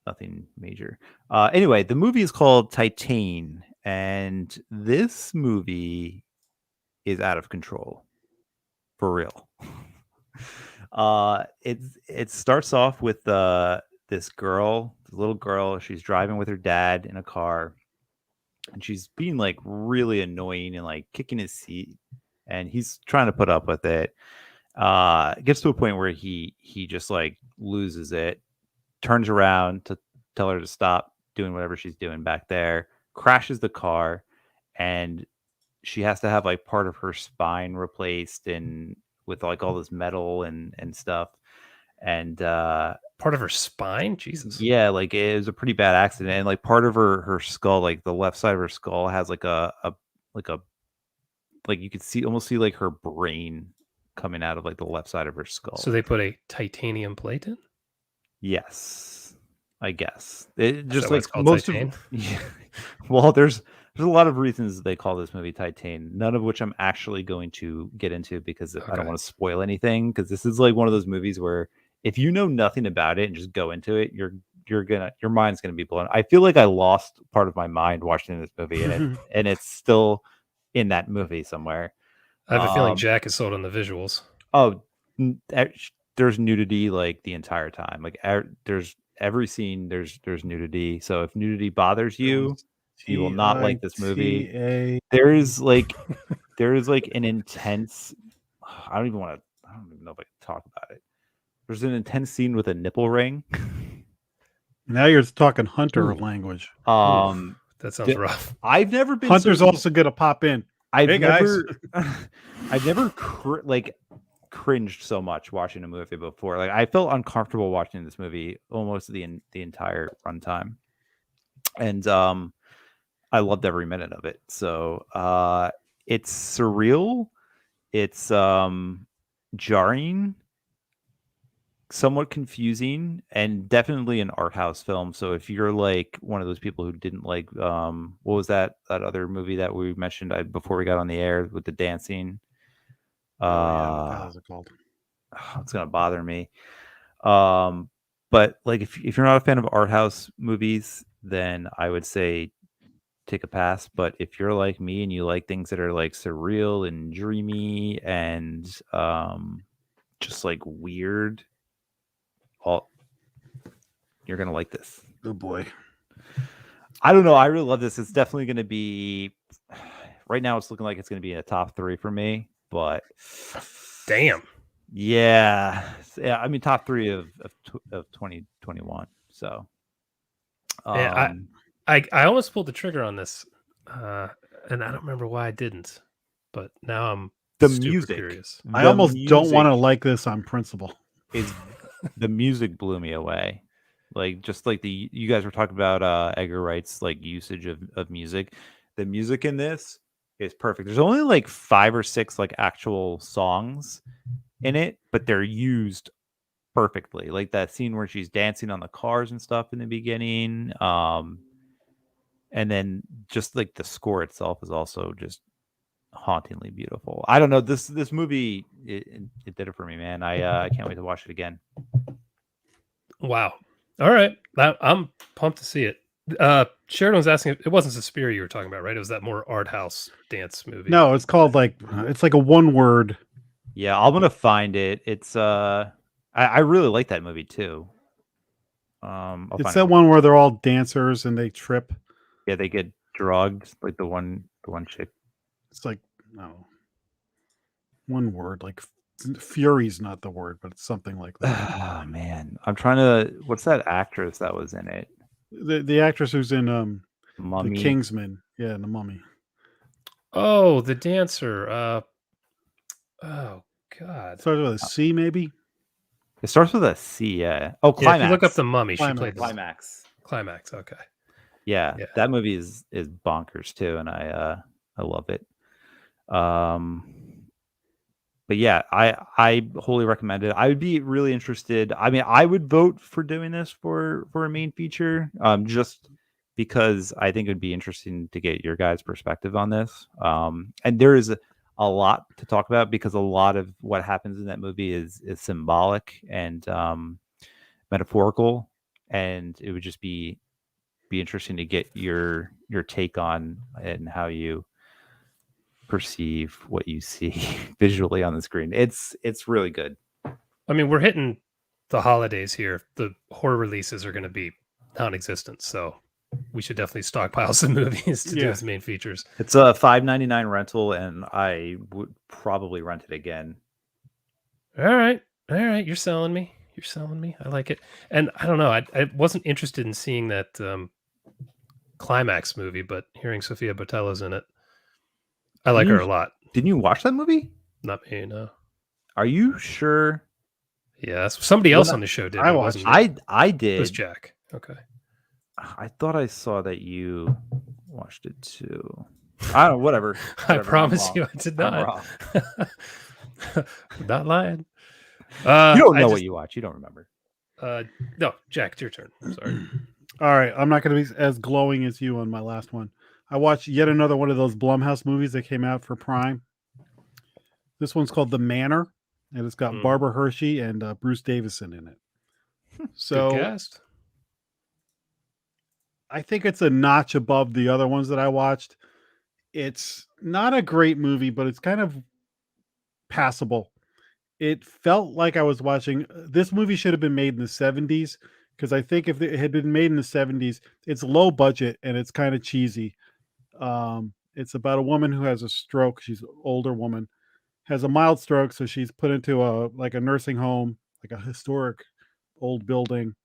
nothing major. Anyway, the movie is called Titane, and this movie is out of control. For real. It starts off with this little girl. She's driving with her dad in a car, and she's being like really annoying and like kicking his seat, and he's trying to put up with it. It gets to a point where he just like loses it, turns around to tell her to stop doing whatever she's doing back there, crashes the car, and she has to have like part of her spine replaced and with like all this metal and stuff. And part of her spine? Jesus. Yeah, like it was a pretty bad accident. And like part of her skull, like the left side of her skull has like like you could almost see like her brain coming out of like the left side of her skull. So they put a titanium plate in? Yes, I guess. It just why like it's called most Titane? Yeah. Well, there's a lot of reasons they call this movie Titane, none of which I'm actually going to get into because I Okay. don't want to spoil anything, because this is like one of those movies where if you know nothing about it and just go into it, your mind's gonna be blown. I feel like I lost part of my mind watching this movie, and it's still in that movie somewhere. I have a feeling Jack is sold on the visuals. Oh, there's nudity like the entire time. Like there's every scene there's nudity. So if nudity bothers you, you will not like this movie. There is like an intense. I don't even know if I can talk about it. There's an intense scene with a nipple ring. Now you're talking Hunter Ooh. language. That sounds the- rough. I've never been. Hunter's also going to pop in. I've Hey, guys. never cringed so much watching a movie before. Like I felt uncomfortable watching this movie almost the entire runtime, and I loved every minute of it. So it's surreal, it's jarring, somewhat confusing and definitely an art house film. So if you're like one of those people who didn't like what was that other movie that we mentioned before we got on the air with the dancing? What the hell is it called? It's gonna bother me. But like if you're not a fan of art house movies, then I would say take a pass. But if you're like me and you like things that are like surreal and dreamy and just like weird, you're gonna like this. Oh boy. I don't know. I really love this. It's definitely gonna be right now. It's looking like it's gonna be in a top 3 for me. But Damn. yeah. I mean top 3 of 2021. So Yeah, I almost pulled the trigger on this, and I don't remember why I didn't. But now I'm the super music. curious. I The almost don't music want to like this on principle. is the music blew me away. Like just like you guys were talking about Edgar Wright's like usage of music. The music in this is perfect. There's only like 5 or 6 like actual songs in it, but they're used perfectly. Like that scene where she's dancing on the cars and stuff in the beginning. And then just like the score itself is also just hauntingly beautiful. I don't know, this movie it did it for me, man. I can't wait to watch it again. Wow. All right. I'm pumped to see it. Sheridan was asking, it wasn't Suspiria you were talking about, right? It was that more art house dance movie. No, it's called like it's like a one word. Yeah, I'm gonna find it. It's I really like that movie too. I'll It's find that it. one where they're all dancers and they trip. Yeah, they get drugged, like the one chick. It's like no one word. Like fury's not the word, but it's something like that. Oh man, I'm trying to. What's that actress that was in it? The actress who's in Mummy. the Kingsman, yeah, and the Mummy. Oh, the dancer. Oh God. Starts with a C, maybe. It starts with a C. Yeah. Oh, Yeah, if Climax. you look up the Mummy, she Climax. played Climax. Climax. Okay. Yeah, Yeah. that movie is bonkers too, and I love it. But yeah, I wholly recommend it. I would be really interested. I mean, I would vote for doing this for a main feature, just because I think it'd be interesting to get your guys' perspective on this. And there is a lot to talk about because a lot of what happens in that movie is symbolic and metaphorical, and it would just be interesting to get your take on and how you perceive what you see visually on the screen. It's really good. I mean, we're hitting the holidays here. The horror releases are going to be non-existent, so we should definitely stockpile some movies to do as main features. It's a $5.99 rental, and I would probably rent it again. All right. You're selling me. I like it. And I don't know. I wasn't interested in seeing that Climax movie, but hearing Sophia Botella's in it, I like her a lot. Didn't you watch that movie? Not me, no. Are you sure? Yeah, somebody else on the show did. I It watched wasn't me. I It did. was Jack. Okay. I thought I saw that you watched it too. I don't know. Whatever. I I'm promise wrong. you, I did I'm not. wrong. Not lying. You don't I know just- what you watch. You don't remember. No, Jack, it's your turn. I'm sorry. All right, I'm not going to be as glowing as you on my last one. I watched yet another one of those Blumhouse movies that came out for Prime. This one's called The Manor, and it's got Barbara Hershey and Bruce Davison in it. So Good cast. I think it's a notch above the other ones that I watched. It's not a great movie, but it's kind of passable. It felt like I was watching this movie should have been made in the 70s, because I think if it had been made in the 70s, it's low budget and it's kind of cheesy. It's about a woman who has a stroke. She's an older woman, has a mild stroke, so she's put into a nursing home, like a historic old building.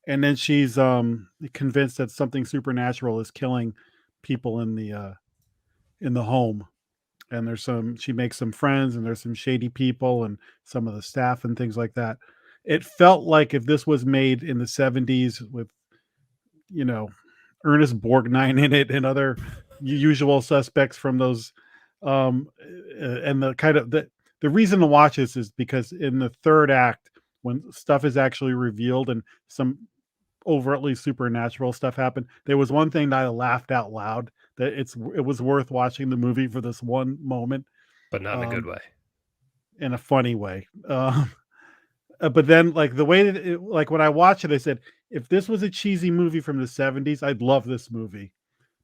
And then she's convinced that something supernatural is killing people in the home. And she makes some friends, and there's some shady people and some of the staff and things like that. It felt like if this was made in the 70s with, Ernest Borgnine in it and other usual suspects from those, and the kind of the reason to watch this is because in the third act, when stuff is actually revealed and some overtly supernatural stuff happened. There was one thing that I laughed out loud that it was worth watching the movie for this one moment, but not in a good um, way. in a funny way. But then, like the way that like when I watched it, I said, if this was a cheesy movie from the 70s, I'd love this movie.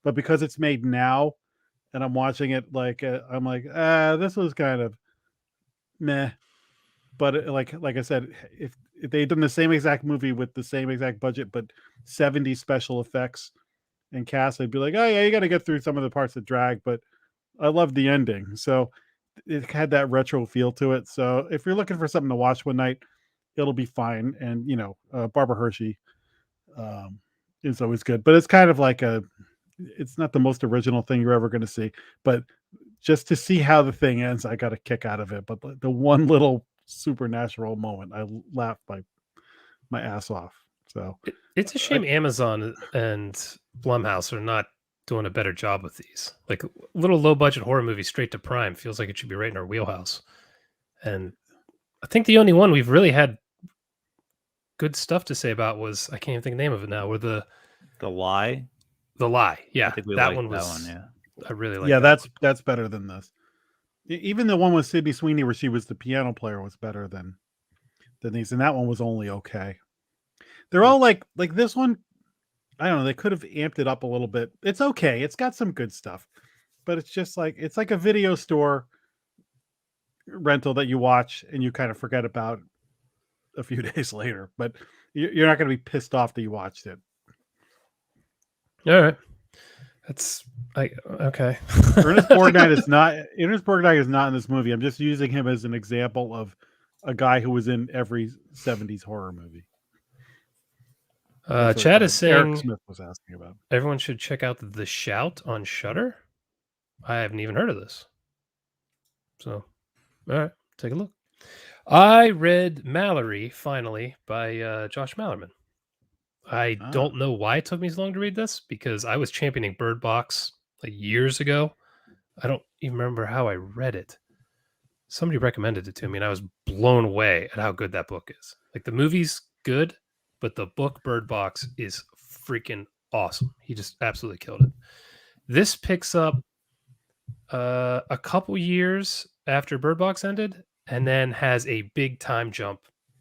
But because it's made now, and I'm watching it, like I'm like, this was kind of meh. But like I said, if they'd done the same exact movie with the same exact budget, but 70s special effects and cast, I'd be like, oh yeah, you got to get through some of the parts that drag, but I loved the ending. So it had that retro feel to it. So if you're looking for something to watch one night, it'll be fine. And Barbara Hershey is always good, but it's kind of like it's not the most original thing you're ever going to see, but just to see how the thing ends, I got a kick out of it. But the one little supernatural moment, I laughed my ass off. So It's a shame Amazon and Blumhouse are not doing a better job with these. Like little low budget horror movie straight to Prime feels like it should be right in our wheelhouse. And I think the only one we've really had good stuff to say about was, I can't even think of the name of it now, where the Lie. Yeah, I think we that liked one was that one. Yeah. I really like yeah, that. that's better than this. Even the one with Sydney Sweeney where she was the piano player was better than these, and that one was only okay. They're all like this one. I don't know. They could have amped it up a little bit. It's okay. It's got some good stuff, but it's just like it's like a video store rental that you watch and you kind of forget about a few days later. But you're not going to be pissed off that you watched it. All right. That's okay. Ernest Borgnine is not in this movie. I'm just using him as an example of a guy who was in every 70s horror movie. That's what, Chad is Eric saying Smith was asking about. everyone should check out The Shout on Shudder. I haven't even heard of this. So, all right, take a look. I read Mallory finally by Josh Mallerman. I don't know why it took me so long to read this, because I was championing Bird Box like years ago. I don't even remember how I read it. Somebody recommended it to me, and I was blown away at how good that book is. Like the movie's good, but the book Bird Box is freaking awesome. He just absolutely killed it. This picks up a couple years after Bird Box ended, and then has a big time jump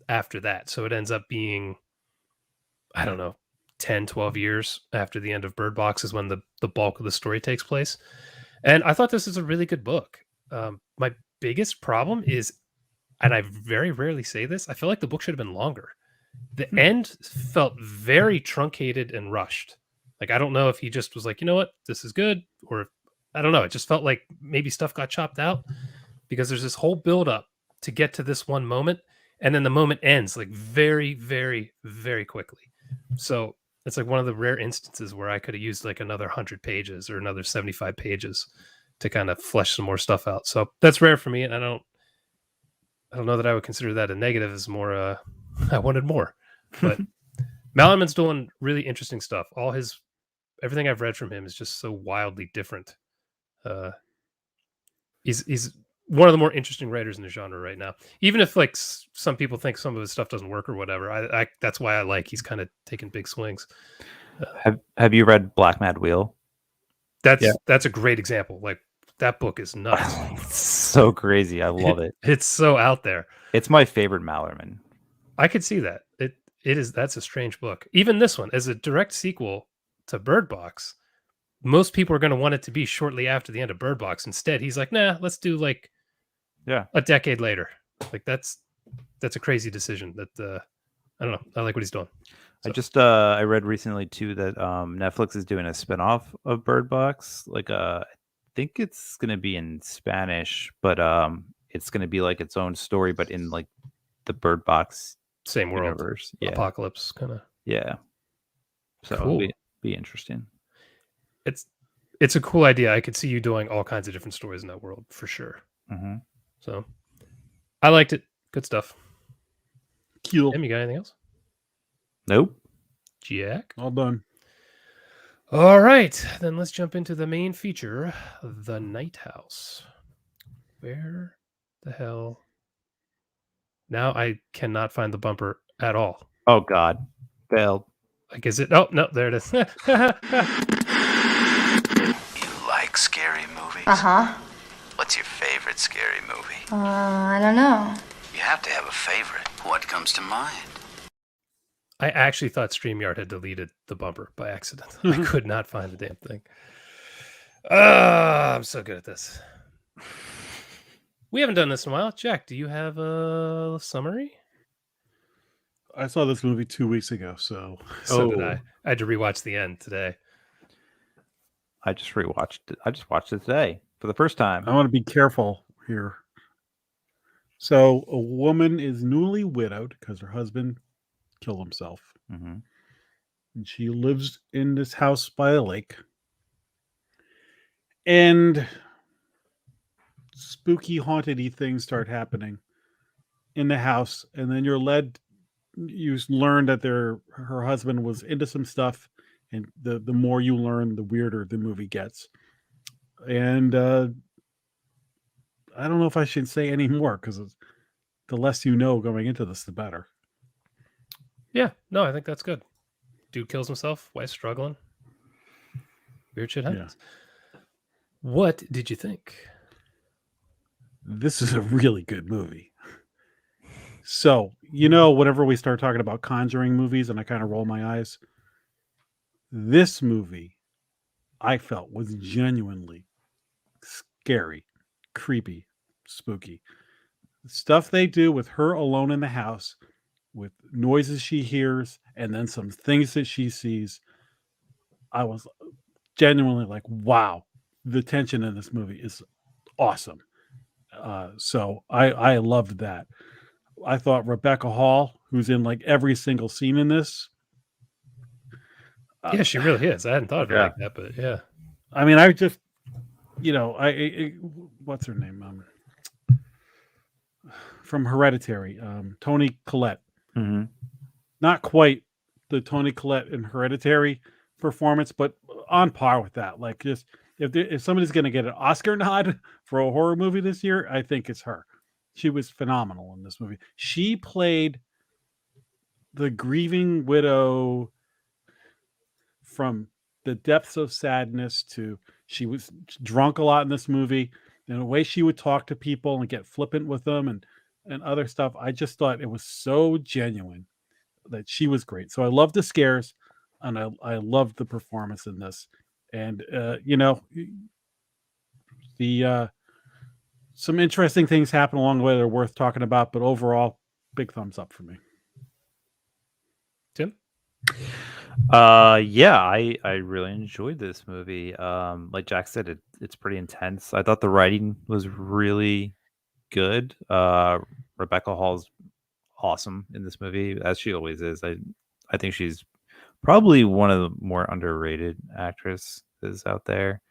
after that. So it ends up being, I don't know, 10, 12 years after the end of Bird Box is when the bulk of the story takes place. And I thought this is a really good book. My biggest problem is, and I very rarely say this, I feel like the book should have been longer. The end felt very truncated and rushed. Like, I don't know if he just was like, you know what, this is good, or I don't know. It just felt like maybe stuff got chopped out, because there's this whole build up to get to this one moment, and then the moment ends like very, very, very quickly. So it's like one of the rare instances where I could have used like another 100 pages or another 75 pages to kind of flesh some more stuff out. So that's rare for me, and I don't know that I would consider that a negative. Is more I wanted more. But Mallerman's doing really interesting stuff. Everything I've read from him is just so wildly different. He's one of the more interesting writers in the genre right now. Even if like some people think some of his stuff doesn't work or whatever, I that's why I like he's kind of taking big swings. Have you read Black Mad Wheel? That's a great example. Like that book is nuts. It's so crazy. I love it. It's so out there. It's my favorite Mallerman. I could see that. That's a strange book. Even this one, as a direct sequel to Bird Box, most people are going to want it to be shortly after the end of Bird Box. Instead, he's like, nah, let's do like a decade later. Like that's a crazy decision that I don't know. I like what he's doing. So. I read recently too that Netflix is doing a spinoff of Bird Box. Like I think it's going to be in Spanish, but it's going to be like its own story, but in like the Bird Box same world universe. Apocalypse kind of. Yeah. So cool. It'll be interesting. It's a cool idea. I could see you doing all kinds of different stories in that world for sure. Mm-hmm. So I liked it. Good stuff. Cool. Tim, you got anything else? Nope. Jack? All done. All right. Then let's jump into the main feature, The Night House. Where the hell Now I cannot find the bumper at all. Oh God, failed. Like, is it? Oh no, there it is. You like scary movies? Uh-huh. What's your favorite scary movie? I don't know. You have to have a favorite. What comes to mind? I actually thought StreamYard had deleted the bumper by accident. I could not find the damn thing. I'm so good at this. We haven't done this in a while. Jack, do you have a summary? I saw this movie 2 weeks ago, so So did I. I had to rewatch the end today. I just rewatched it. I just watched it today for the first time. I want to be careful here. So a woman is newly widowed because her husband killed himself. Mm-hmm. And she lives in this house by a lake. And spooky, haunted-y things start happening in the house. And then you learn that her husband was into some stuff. And the more you learn, the weirder the movie gets. And I don't know if I should say any more because the less you know going into this, the better. Yeah, no, I think that's good. Dude kills himself, wife struggling. Weird shit happens. Yeah. What did you think? This is a really good movie. So, whenever we start talking about Conjuring movies and I kind of roll my eyes, this movie I felt was genuinely scary, creepy, spooky. The stuff they do with her alone in the house, with noises she hears, and then some things that she sees, I was genuinely like, wow, the tension in this movie is awesome. So I loved that. I thought Rebecca Hall, who's in like every single scene in this. Yeah, she really is. I hadn't thought of her like that, but yeah. I mean, I just, what's her name? From Hereditary, Toni Collette. Mm-hmm. Not quite the Toni Collette in Hereditary performance, but on par with that. Like, just if somebody's going to get an Oscar nod for a horror movie this year, I think it's her. She was phenomenal in this movie. She played the grieving widow from the depths of sadness to she was drunk a lot in this movie, and the way she would talk to people and get flippant with them and other stuff. I just thought it was so genuine that she was great. So I loved the scares and I loved the performance in this. And, some interesting things happen along the way that are worth talking about, but overall, big thumbs up for me. Tim? Yeah, I really enjoyed this movie. Like Jack said, it's pretty intense. I thought the writing was really good. Rebecca Hall's awesome in this movie, as she always is. I think she's probably one of the more underrated actresses out there.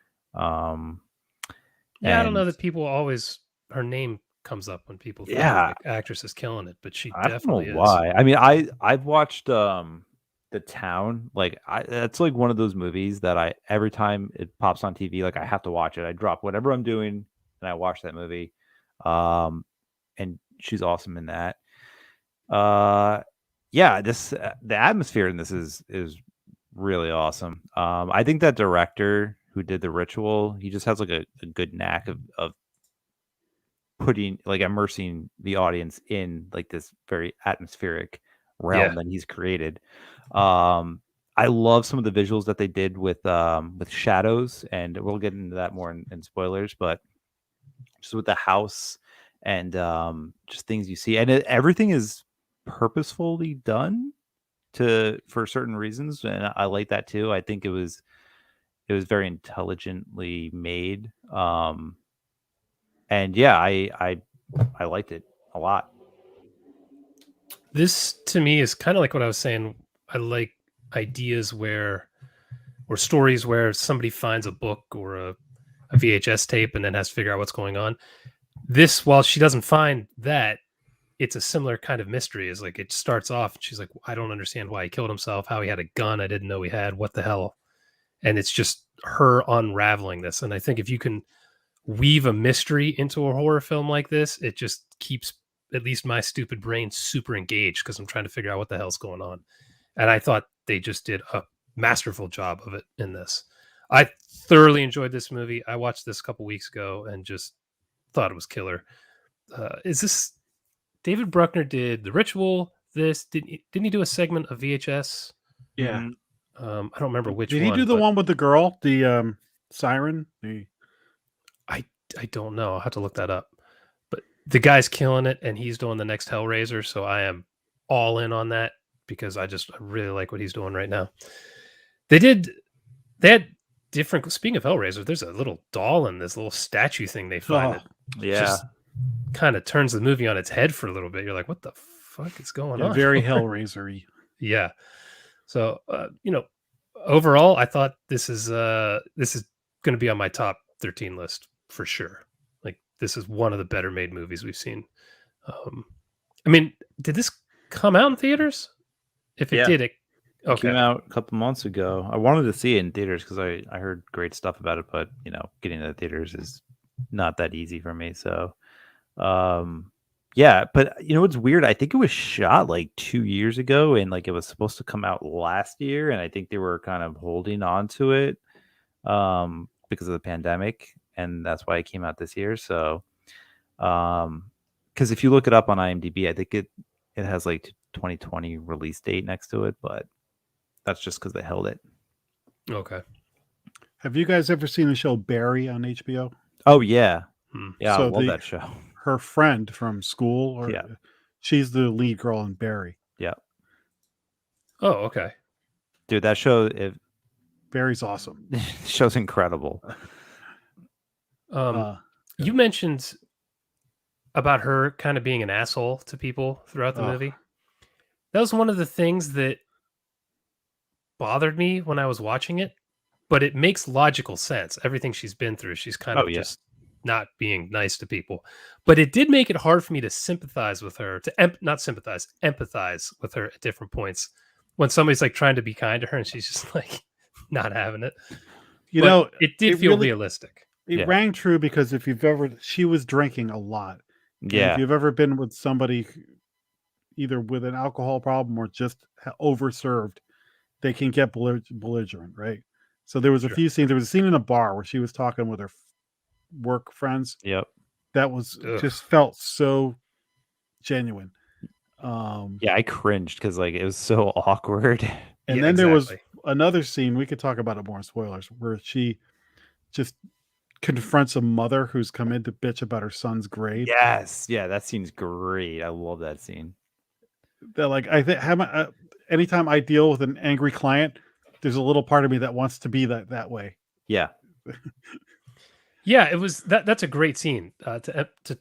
I don't know that people always her name comes up when people think like actress is killing it, but she definitely is. Why? I mean, I've watched The Town. Like that's like one of those movies that every time it pops on TV, like I have to watch it. I drop whatever I'm doing and I watch that movie. And she's awesome in that. The atmosphere in this is really awesome. I think that director who did The Ritual, he just has like a good knack of putting, like, immersing the audience in like this very atmospheric realm that he's created. I love some of the visuals that they did with shadows, and we'll get into that more in spoilers, but just with the house and just things you see, and everything is purposefully done for certain reasons, and I like that too. I think it was very intelligently made, and I liked it a lot. This to me is kind of like what I was saying. I like ideas or stories where somebody finds a book or a VHS tape and then has to figure out what's going on. This, while she doesn't find that, it's a similar kind of mystery. Is like it starts off, she's like, I don't understand why he killed himself, how he had a gun I didn't know he had, what the hell? And it's just her unraveling this. And I think if you can weave a mystery into a horror film like this, it just keeps at least my stupid brain super engaged because I'm trying to figure out what the hell's going on. And I thought they just did a masterful job of it in this. I thoroughly enjoyed this movie. I watched this a couple weeks ago and just thought it was killer. Is this David Bruckner did The Ritual? This didn't he do a segment of VHS? Yeah. I don't remember which Did one. he do the but one with the girl, the siren? I don't know. I'll have to look that up. But the guy's killing it, and he's doing the next Hellraiser, so I am all in on that because I really like what he's doing right now. They had different. Speaking of Hellraiser, there's a little doll in this little statue thing they find. That Yeah. just kind of turns the movie on its head for a little bit. You're like, what the fuck is going on? Very Hellraiser-y. Yeah. So overall, I thought this is going to be on my top 13 list for sure. Like, this is one of the better made movies we've seen. I mean, did this come out in theaters? If it did, it came out a couple months ago. I wanted to see it in theaters because I heard great stuff about it, but getting to the theaters is not that easy for me. So, yeah, but what's weird? I think it was shot like 2 years ago, and like it was supposed to come out last year, and I think they were kind of holding on to it because of the pandemic, and that's why it came out this year. So, because if you look it up on IMDb, I think it has like 2020 release date next to it, but that's just because they held it. Okay. Have you guys ever seen the show Barry on HBO? Oh yeah, yeah, So I love that show. Her friend from school, she's the lead girl in Barry. Yeah. Oh, okay. Dude, that show, Barry's awesome. show's incredible. You mentioned about her kind of being an asshole to people throughout the movie. That was one of the things that bothered me when I was watching it, but it makes logical sense. Everything she's been through, she's kind of just not being nice to people. But it did make it hard for me to sympathize with her, not sympathize, empathize with her at different points when somebody's like trying to be kind to her and she's just like not having it. It did feel realistic. It rang true because she was drinking a lot. Yeah. If you've ever been with somebody either with an alcohol problem or just overserved, they can get belligerent, right? So there was a few scenes. There was a scene in a bar where she was talking with her work friends. Yep. That was just felt so genuine. Yeah, I cringed because like it was so awkward. And then there was another scene, we could talk about it more in spoilers, where she just confronts a mother who's come in to bitch about her son's grade. Yes. Yeah, that scene's great. I love that scene. That like I think anytime I deal with an angry client, there's a little part of me that wants to be that way. Yeah. Yeah, it was that's a great scene to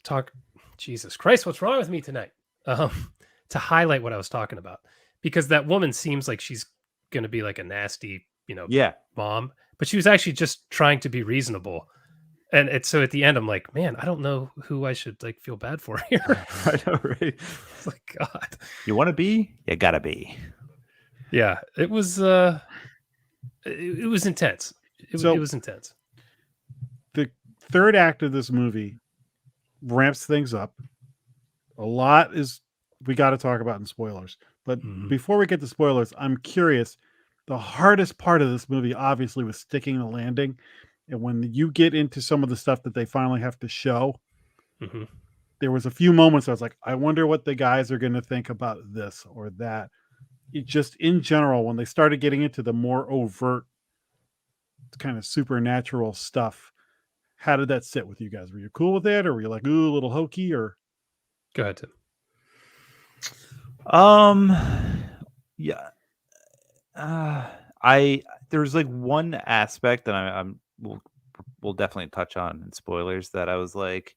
talk. Jesus Christ, what's wrong with me tonight? To highlight what I was talking about, because that woman seems like she's going to be like a nasty, mom, but she was actually just trying to be reasonable. And so at the end, I'm like, man, I don't know who I should like feel bad for here. I know, right? It's like, God, you want to be, you gotta be. Yeah, it was intense. It was intense. The third act of this movie ramps things up. A lot we got to talk about in spoilers. But before we get to spoilers, I'm curious. The hardest part of this movie obviously was sticking the landing. And when you get into some of the stuff that they finally have to show, there was a few moments I was like, I wonder what the guys are going to think about this or that. It just in general, when they started getting into the more overt kind of supernatural stuff, how did that sit with you guys? Were you cool with it, or were you like, ooh, a little hokey? Or go ahead, Tim. Yeah. There's like one aspect that we'll definitely touch on in spoilers that I was like,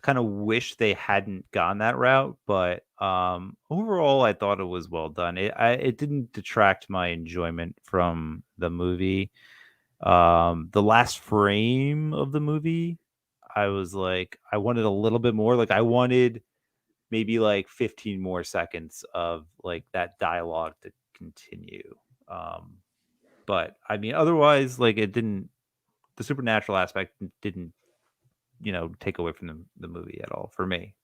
kind of wish they hadn't gone that route, but overall I thought it was well done. It didn't detract my enjoyment from the movie. The last frame of the movie, I was like, I wanted a little bit more. Like I wanted maybe like 15 more seconds of like that dialogue to continue. But I mean, otherwise, like the supernatural aspect didn't take away from the movie at all for me.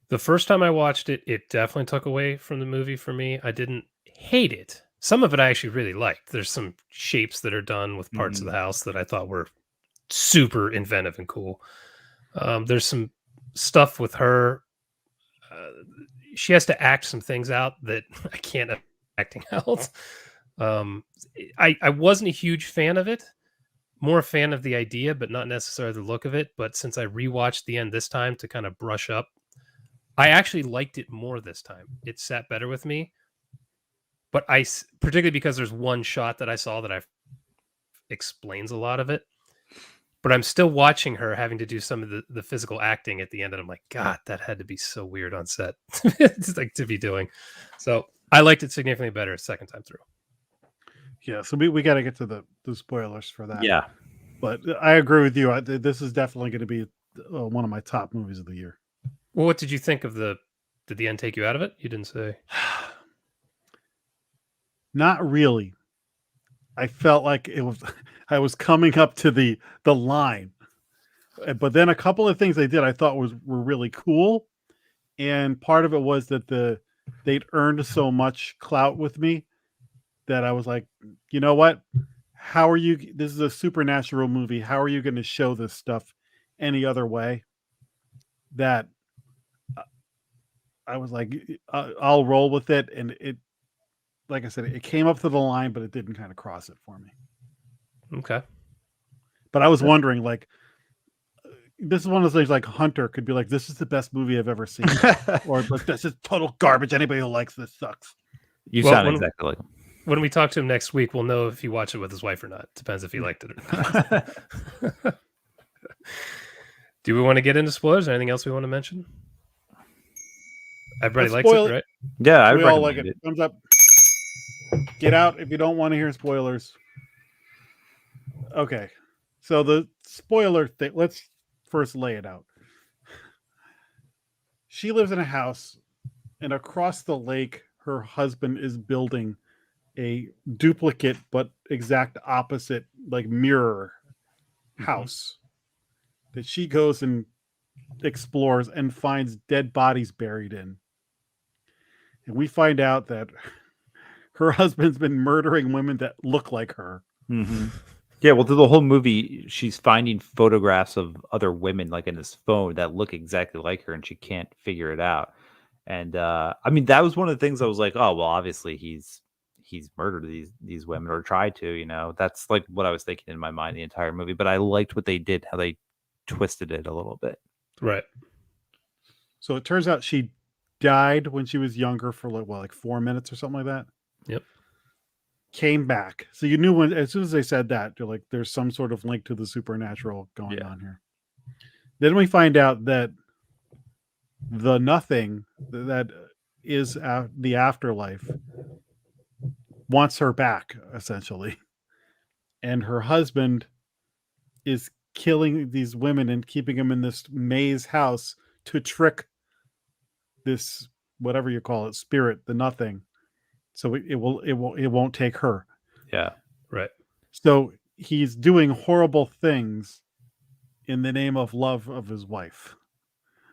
The first time I watched it, it definitely took away from the movie for me. I didn't hate it. Some of it I actually really liked. There's some shapes that are done with parts of the house that I thought were super inventive and cool. There's some stuff with her. She has to act some things out that I can't acting out. I wasn't a huge fan of it. More a fan of the idea, but not necessarily the look of it. But since I rewatched the end this time to kind of brush up, I actually liked it more this time. It sat better with me. But particularly because there's one shot that I saw that explains a lot of it. But I'm still watching her having to do some of the physical acting at the end, and I'm like, God, that had to be so weird on set to be doing. So I liked it significantly better second time through. Yeah, so we got to get to the spoilers for that. Yeah, but I agree with you. This is definitely going to be one of my top movies of the year. Well, what did you think of did the end take you out of it? You didn't say. Not really. I felt like I was coming up to the line, but then a couple of things they did I thought were really cool, and part of it was that they'd earned so much clout with me that I was like, you know what? How are you? This is a supernatural movie. How are you going to show this stuff any other way? That I was like, I'll roll with it, and it, like I said, it came up to the line, but it didn't kind of cross it for me. Okay. But I was wondering, like, this is one of those things like Hunter could be like, this is the best movie I've ever seen. Or like, this is total garbage. Anybody who likes this sucks. You sound exactly like him. When we talk to him next week, we'll know if he watched it with his wife or not. Depends if he liked it or not. Do we want to get into spoilers? Anything else we want to mention? Everybody likes it, right? Yeah, we all like it. Thumbs up. Get out if you don't want to hear spoilers. Okay, so the spoiler thing, let's first lay it out. She lives in a house, and across the lake, her husband is building a duplicate but exact opposite, like, mirror house that she goes and explores and finds dead bodies buried in. And we find out that her husband's been murdering women that look like her. Mm-hmm. Yeah, well, through the whole movie, she's finding photographs of other women, like in his phone, that look exactly like her, and she can't figure it out. And I mean, that was one of the things I was like, oh, well, obviously he's murdered these women, or tried to, you know. That's like what I was thinking in my mind the entire movie. But I liked what they did, how they twisted it a little bit. Right. So it turns out she died when she was younger for like 4 minutes or something like that. Yep. Came back. So you knew as soon as they said that, you're like, there's some sort of link to the supernatural going on here. Then we find out that the nothing that is the afterlife wants her back, essentially. And her husband is killing these women and keeping them in this maze house to trick this, whatever you call it, spirit, the nothing. So it won't take her. Yeah. Right. So he's doing horrible things in the name of love of his wife.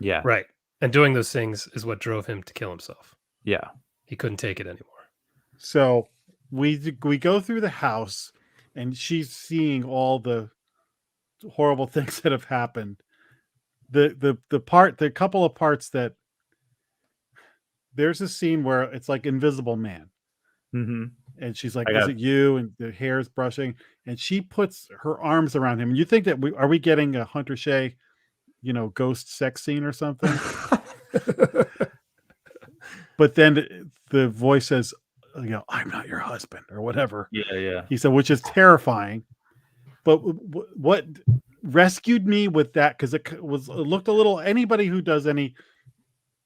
Yeah. Right. And doing those things is what drove him to kill himself. Yeah. He couldn't take it anymore. So we go through the house, and she's seeing all the horrible things that have happened. The couple of parts that there's a scene where it's like Invisible Man. Mm-hmm. And she's like, is it you? And the hair is brushing, and she puts her arms around him. And you think that are we getting a Hunter Shea, ghost sex scene or something? But then the voice says, I'm not your husband, or whatever. Yeah. He said, which is terrifying. But what rescued me with that, because it looked a little, anybody who does any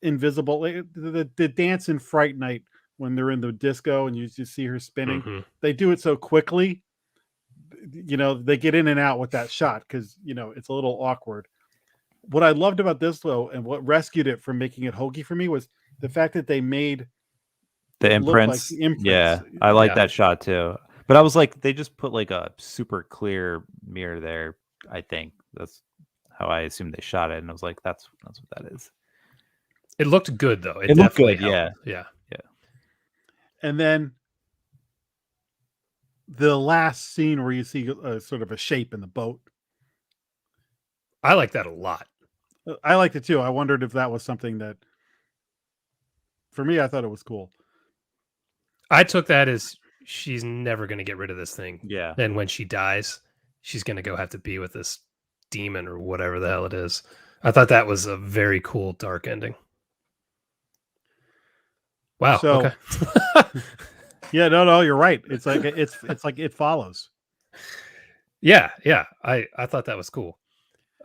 invisible, the dance in Fright Night, when they're in the disco and you just see her spinning, they do it so quickly. They get in and out with that shot because, it's a little awkward. What I loved about this, though, and what rescued it from making it hokey for me, was the fact that they made the imprints. Like the imprints. Yeah, I like that shot too. But I was like, they just put like a super clear mirror there. I think that's how I assumed they shot it, and I was like, that's what that is. It looked good though. It looked definitely good, yeah. helped. Yeah. And then the last scene where you see sort of a shape in the boat. I like that a lot. I liked it too. I wondered if that was something that, for me, I thought it was cool. I took that as she's never going to get rid of this thing. Yeah. And when she dies, she's going to go have to be with this demon or whatever the hell it is. I thought that was a very cool dark ending. Wow. So- okay. Yeah, no, you're right. It's like it follows. Yeah. I thought that was cool.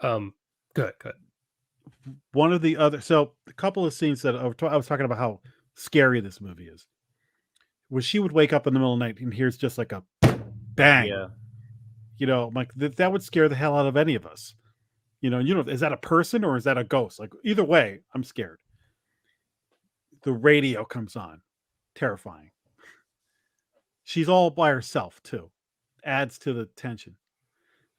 Good. One of the other, so a couple of scenes that I was talking about how scary this movie is. Was she would wake up in the middle of the night and here's just like a bang. Yeah. You know, like that would scare the hell out of any of us. You know, is that a person or is that a ghost? Like either way, I'm scared. The radio comes on, terrifying. She's all by herself too, adds to the tension.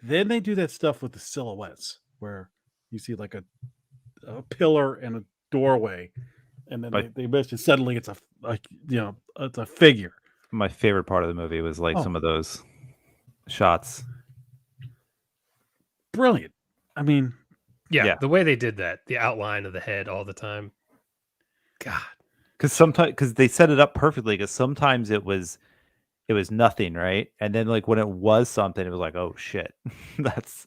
Then they do that stuff with the silhouettes where you see like a pillar and a doorway, and then they mention suddenly it's it's a figure. My favorite part of the movie was like some of those shots. Brilliant. I mean, Yeah. The way they did that, the outline of the head all the time. God. Because they set it up perfectly. Because sometimes it was nothing, right? And then like when it was something, it was like, oh shit, that's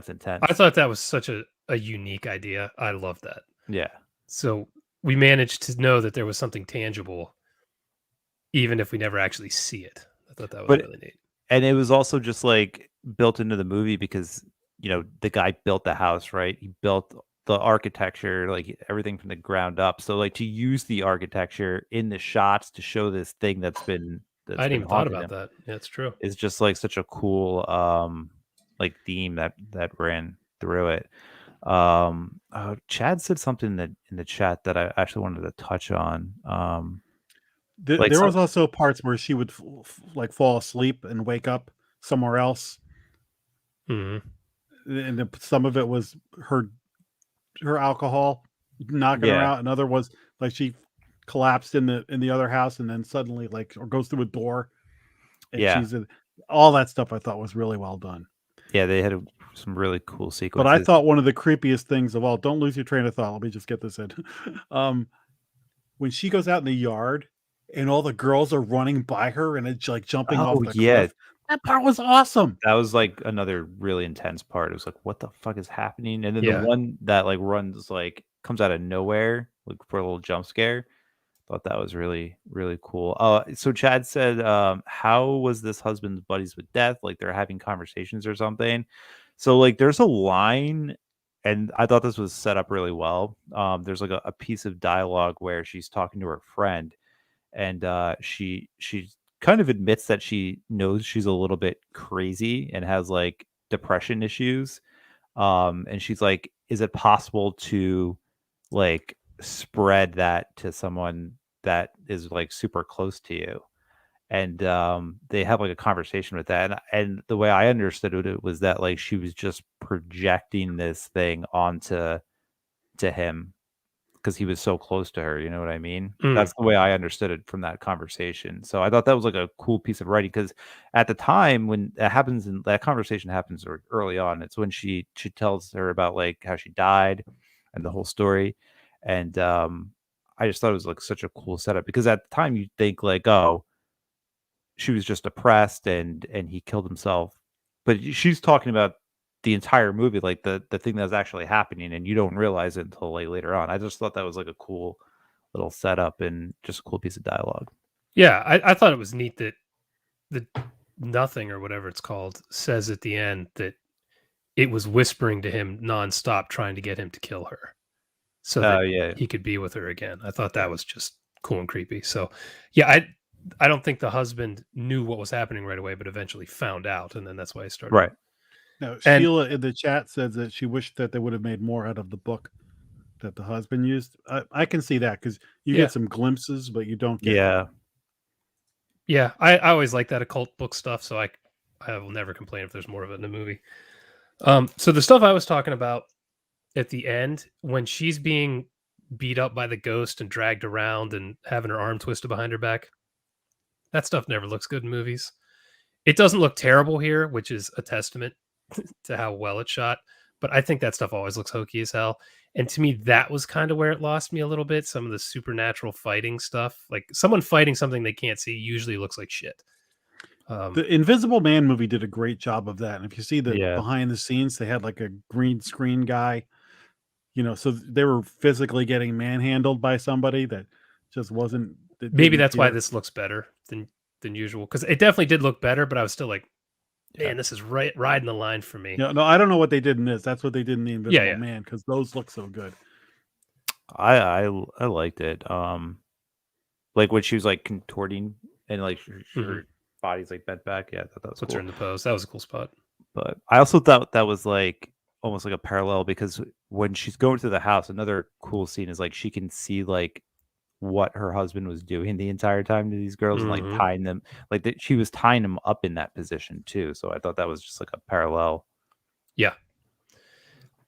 intense. I thought that was such a unique idea. I love that. Yeah. So we managed to know that there was something tangible, even if we never actually see it. I thought that was really neat. And it was also just like built into the movie because, you know, the guy built the house, right? He built the architecture, like everything from the ground up. So like to use the architecture in the shots to show this thing that's I hadn't even thought about that. Yeah, it's true. It's just like such a cool like theme that ran through it. Chad said something that in the chat that I actually wanted to touch on. there was also parts where she would like fall asleep and wake up somewhere else. Mm-hmm. And some of it was her alcohol knocking her out. Another was like she collapsed in the other house and then suddenly like or goes through a door. And she's all that stuff I thought was really well done. Yeah, they had some really cool sequences. But I thought one of the creepiest things of all, don't lose your train of thought. Let me just get this in. When she goes out in the yard and all the girls are running by her and it's like jumping off the cliff. That part was awesome. That was like another really intense part. It was like, what the fuck is happening? And then the one that like runs like comes out of nowhere, like for a little jump scare. Thought that was really, really cool. So Chad said, how was this husband's buddies with death? Like they're having conversations or something. So like there's a line, and I thought this was set up really well. There's like a piece of dialogue where she's talking to her friend, and she kind of admits that she knows she's a little bit crazy and has like depression issues. And she's like, is it possible to like spread that to someone that is like super close to you? And they have like a conversation with that. And the way I understood it was that like she was just projecting this thing onto him because he was so close to her. You know what I mean? That's the way I understood it from that conversation. So I thought that was like a cool piece of writing because at the time when that happens, and that conversation happens early on, it's when she tells her about like how she died and the whole story. And I just thought it was like such a cool setup because at the time you think like, oh, she was just depressed and he killed himself. But she's talking about the entire movie, like the thing that's actually happening, and you don't realize it until like later on. I just thought that was like a cool little setup and just a cool piece of dialogue. Yeah, I thought it was neat that the nothing or whatever it's called says at the end that it was whispering to him nonstop, trying to get him to kill her so that he could be with her again. I thought that was just cool and creepy. So yeah, I don't think the husband knew what was happening right away, but eventually found out, and then that's why he started. Right. No, Sheila in the chat says that she wished that they would have made more out of the book that the husband used. I can see that because you get some glimpses, but you don't get. Yeah, I always like that occult book stuff, so I will never complain if there's more of it in the movie. So the stuff I was talking about at the end, when she's being beat up by the ghost and dragged around and having her arm twisted behind her back, that stuff never looks good in movies. It doesn't look terrible here, which is a testament to how well it's shot. But I think that stuff always looks hokey as hell. And to me, that was kind of where it lost me a little bit. Some of the supernatural fighting stuff, like someone fighting something they can't see, usually looks like shit. The Invisible Man movie did a great job of that. And if you see the Yeah. behind the scenes, they had like a green screen guy, so they were physically getting manhandled by somebody that just wasn't. that Maybe didn't that's why appear. this looks better than usual, because it definitely did look better. But I was still like, man, this is riding the line for me. No, I don't know what they did in this. That's what they did in the Invisible yeah. Man, because those look so good. I liked it. Like when she was like contorting and like her body's like bent back. Yeah, I thought that was Puts cool. her in the pose. That was a cool spot. But I also thought that was like almost like a parallel, because when she's going to the house, another cool scene is like she can see like what her husband was doing the entire time to these girls and like tying them, like she was tying them up in that position too. So I thought that was just like a parallel. Yeah.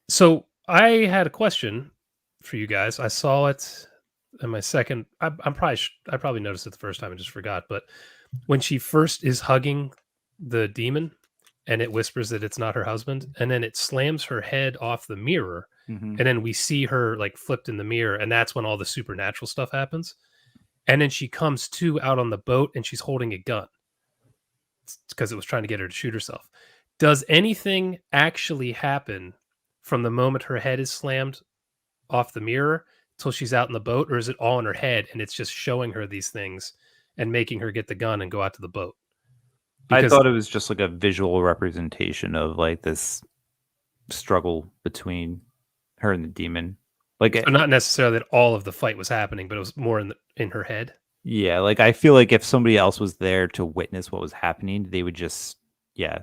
So I had a question for you guys. I saw it in my second. I probably noticed it the first time and just forgot. But when she first is hugging the demon, and it whispers that it's not her husband, and then it slams her head off the mirror, and then we see her like flipped in the mirror, and that's when all the supernatural stuff happens. And then she comes to out on the boat, and she's holding a gun because it was trying to get her to shoot herself. Does anything actually happen from the moment her head is slammed off the mirror till she's out in the boat, or is it all in her head and it's just showing her these things and making her get the gun and go out to the boat? I thought it was just like a visual representation of like this struggle between her and the demon. Like, so not necessarily that all of the fight was happening, but it was more in her head. Yeah, like I feel like if somebody else was there to witness what was happening, they would just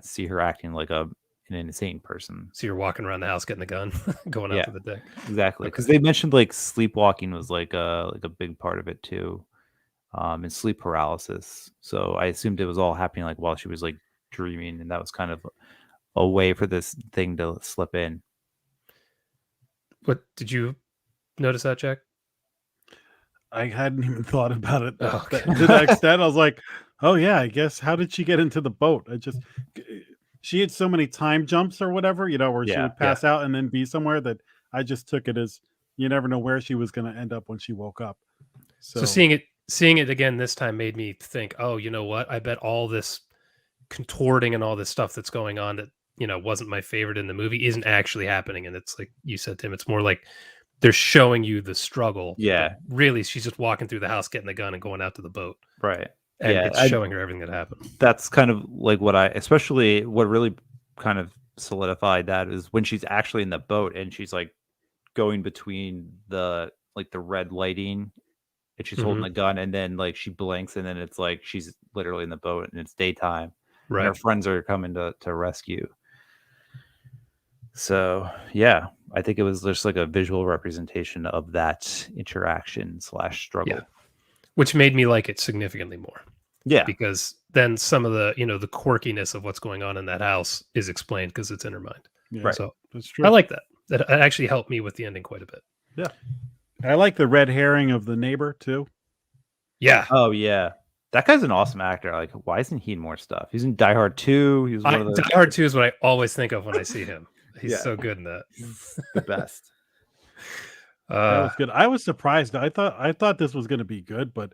see her acting like an insane person. So you're walking around the house getting the gun, going out to the deck. Exactly, because they mentioned like sleepwalking was like a big part of it too. And sleep paralysis. So I assumed it was all happening like while she was like dreaming, and that was kind of a way for this thing to slip in. What did you notice that, Jack? I hadn't even thought about it Oh, okay. to that extent. I was like, oh yeah, I guess. How did she get into the boat? She had so many time jumps or whatever, where she would pass out and then be somewhere, that I just took it as you never know where she was going to end up when she woke up. So seeing it again this time made me think, oh, you know what? I bet all this contorting and all this stuff that's going on that, wasn't my favorite in the movie isn't actually happening. And it's like you said, Tim, it's more like they're showing you the struggle. Yeah. But really, she's just walking through the house, getting the gun and going out to the boat. Right. And it's showing her everything that happened. That's kind of like what really kind of solidified that is when she's actually in the boat and she's like going between the red lighting, and she's holding a gun, and then like she blinks, and then it's like she's literally in the boat and it's daytime. Right. And her friends are coming to rescue. So yeah, I think it was just like a visual representation of that interaction / struggle. Yeah. Which made me like it significantly more. Yeah. Because then some of the, the quirkiness of what's going on in that house is explained because it's in her mind. Yeah, right. So that's true. I like that. That actually helped me with the ending quite a bit. Yeah. I like the red herring of the neighbor too. Yeah. Oh yeah. That guy's an awesome actor. Like, why isn't he in more stuff? He's in Die Hard 2. He was one of the Die Hard 2 is what I always think of when I see him. He's so good in that. He's the best. That was good. I was surprised. I thought this was going to be good, but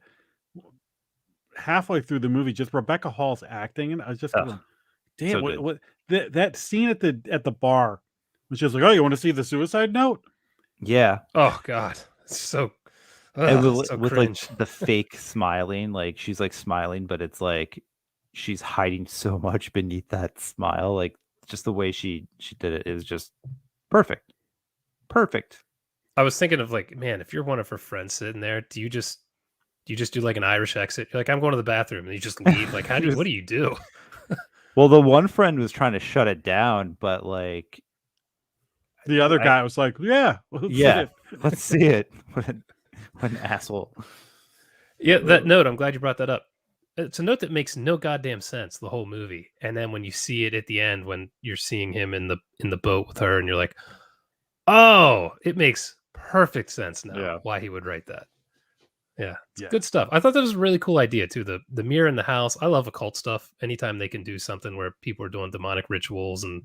halfway through the movie, just Rebecca Hall's acting, and I was just going, damn, so what that scene at the bar was just like, oh, you want to see the suicide note? Yeah. Oh God, it's so. With like the fake smiling, like she's like smiling, but it's like she's hiding so much beneath that smile. Like just the way she did it is just perfect. I was thinking of like, man, if you're one of her friends sitting there, do you just do like an Irish exit? You're like, I'm going to the bathroom, and you just leave. Like, what do you do? Well, the one friend was trying to shut it down, but like the other guy was like, yeah, let's see it. What an asshole. Yeah, that note. I'm glad you brought that up. it's a note that makes no goddamn sense the whole movie. And then when you see it at the end, when you're seeing him in the boat with her, and you're like, oh, it makes perfect sense now why he would write that. Yeah, it's good stuff. I thought that was a really cool idea too. The mirror in the house. I love occult stuff. Anytime they can do something where people are doing demonic rituals and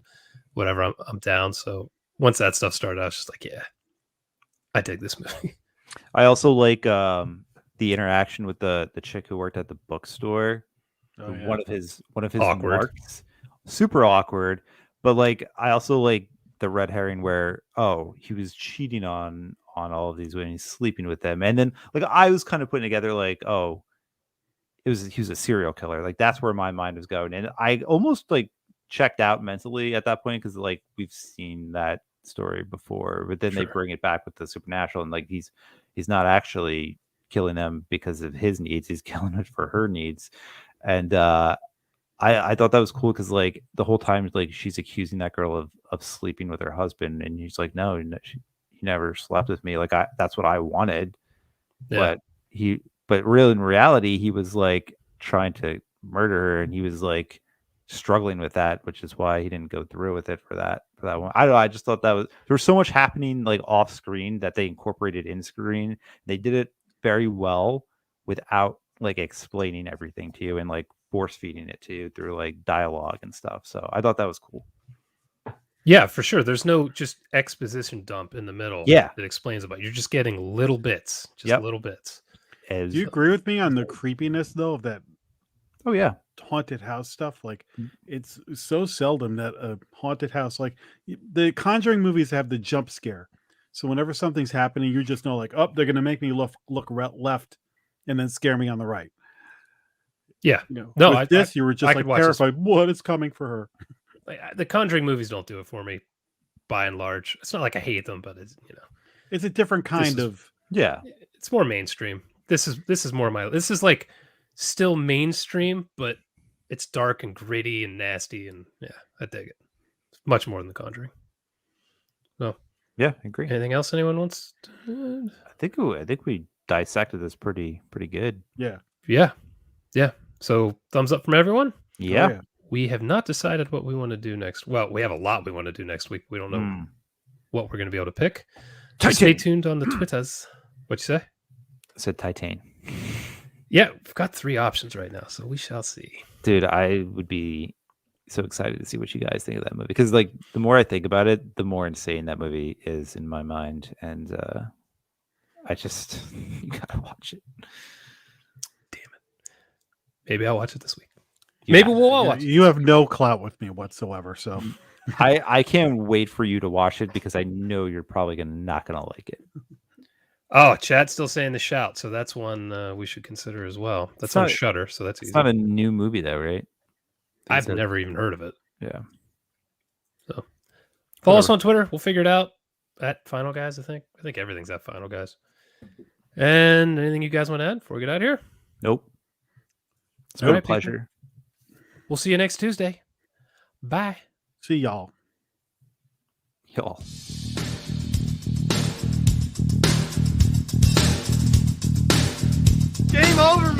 whatever, I'm down. So once that stuff started, I was just like, yeah, I dig this movie. I also like the interaction with the chick who worked at the bookstore. One of his Awkward. remarks, super awkward. But like, I also like the red herring where he was cheating on all of these women, he's sleeping with them, and then like I was kind of putting together like he was a serial killer. Like that's where my mind was going, and I almost like checked out mentally at that point because like we've seen that story before, but then they bring it back with the supernatural, and like he's not actually killing them because of his needs, he's killing it for her needs. And I thought that was cool because like the whole time like she's accusing that girl of sleeping with her husband, and he's like, no, he never slept with me. Like that's what I wanted. But really in reality he was like trying to murder her, and he was like struggling with that, which is why he didn't go through with it for that one. I don't know, I just thought there was so much happening like off screen that they incorporated in screen. They did it very well without like explaining everything to you and like force feeding it to you through like dialogue and stuff. So I thought that was cool. Yeah, for sure. There's no just exposition dump in the middle. Yeah, that explains about. You're just getting little bits, little bits. Do you agree with me on the creepiness though of that? Oh yeah, haunted house stuff. Like it's so seldom that a haunted house, like the Conjuring movies, have the jump scare. So whenever something's happening, you just know like, oh, they're gonna make me look left, and then scare me on the right. Yeah, you were just like terrified. What is coming for her? The Conjuring movies don't do it for me, by and large. It's not like I hate them, but it's it's a different kind of It's more mainstream. This is more this is like still mainstream, but it's dark and gritty and nasty, and I dig it. It's much more than The Conjuring. So yeah, I agree. Anything else anyone wants to... I think we dissected this pretty good. Yeah. So thumbs up from everyone. Yeah. We have not decided what we want to do next. Well, we have a lot we want to do next week. We don't know what we're going to be able to pick. Just stay tuned on the Twitters. What'd you say? I said Titan. Yeah, we've got 3 options right now, so we shall see. Dude, I would be so excited to see what you guys think of that movie, because like the more I think about it, the more insane that movie is in my mind, and I just you gotta watch it. Damn it! Maybe I'll watch it this week. Maybe we'll all watch it. You have no clout with me whatsoever, so I can't wait for you to watch it because I know you're probably not gonna like it. Oh, chat's still saying The Shout, so that's one we should consider as well. That's on Shudder, so that's easy. It's not a new movie though, right? I've never even heard of it. Yeah. So follow us on Twitter. We'll figure it out at Final Guys, I think. I think everything's at Final Guys. And anything you guys want to add before we get out of here? Nope. It's been a pleasure. People. We'll see you next Tuesday. Bye. See y'all. Game over.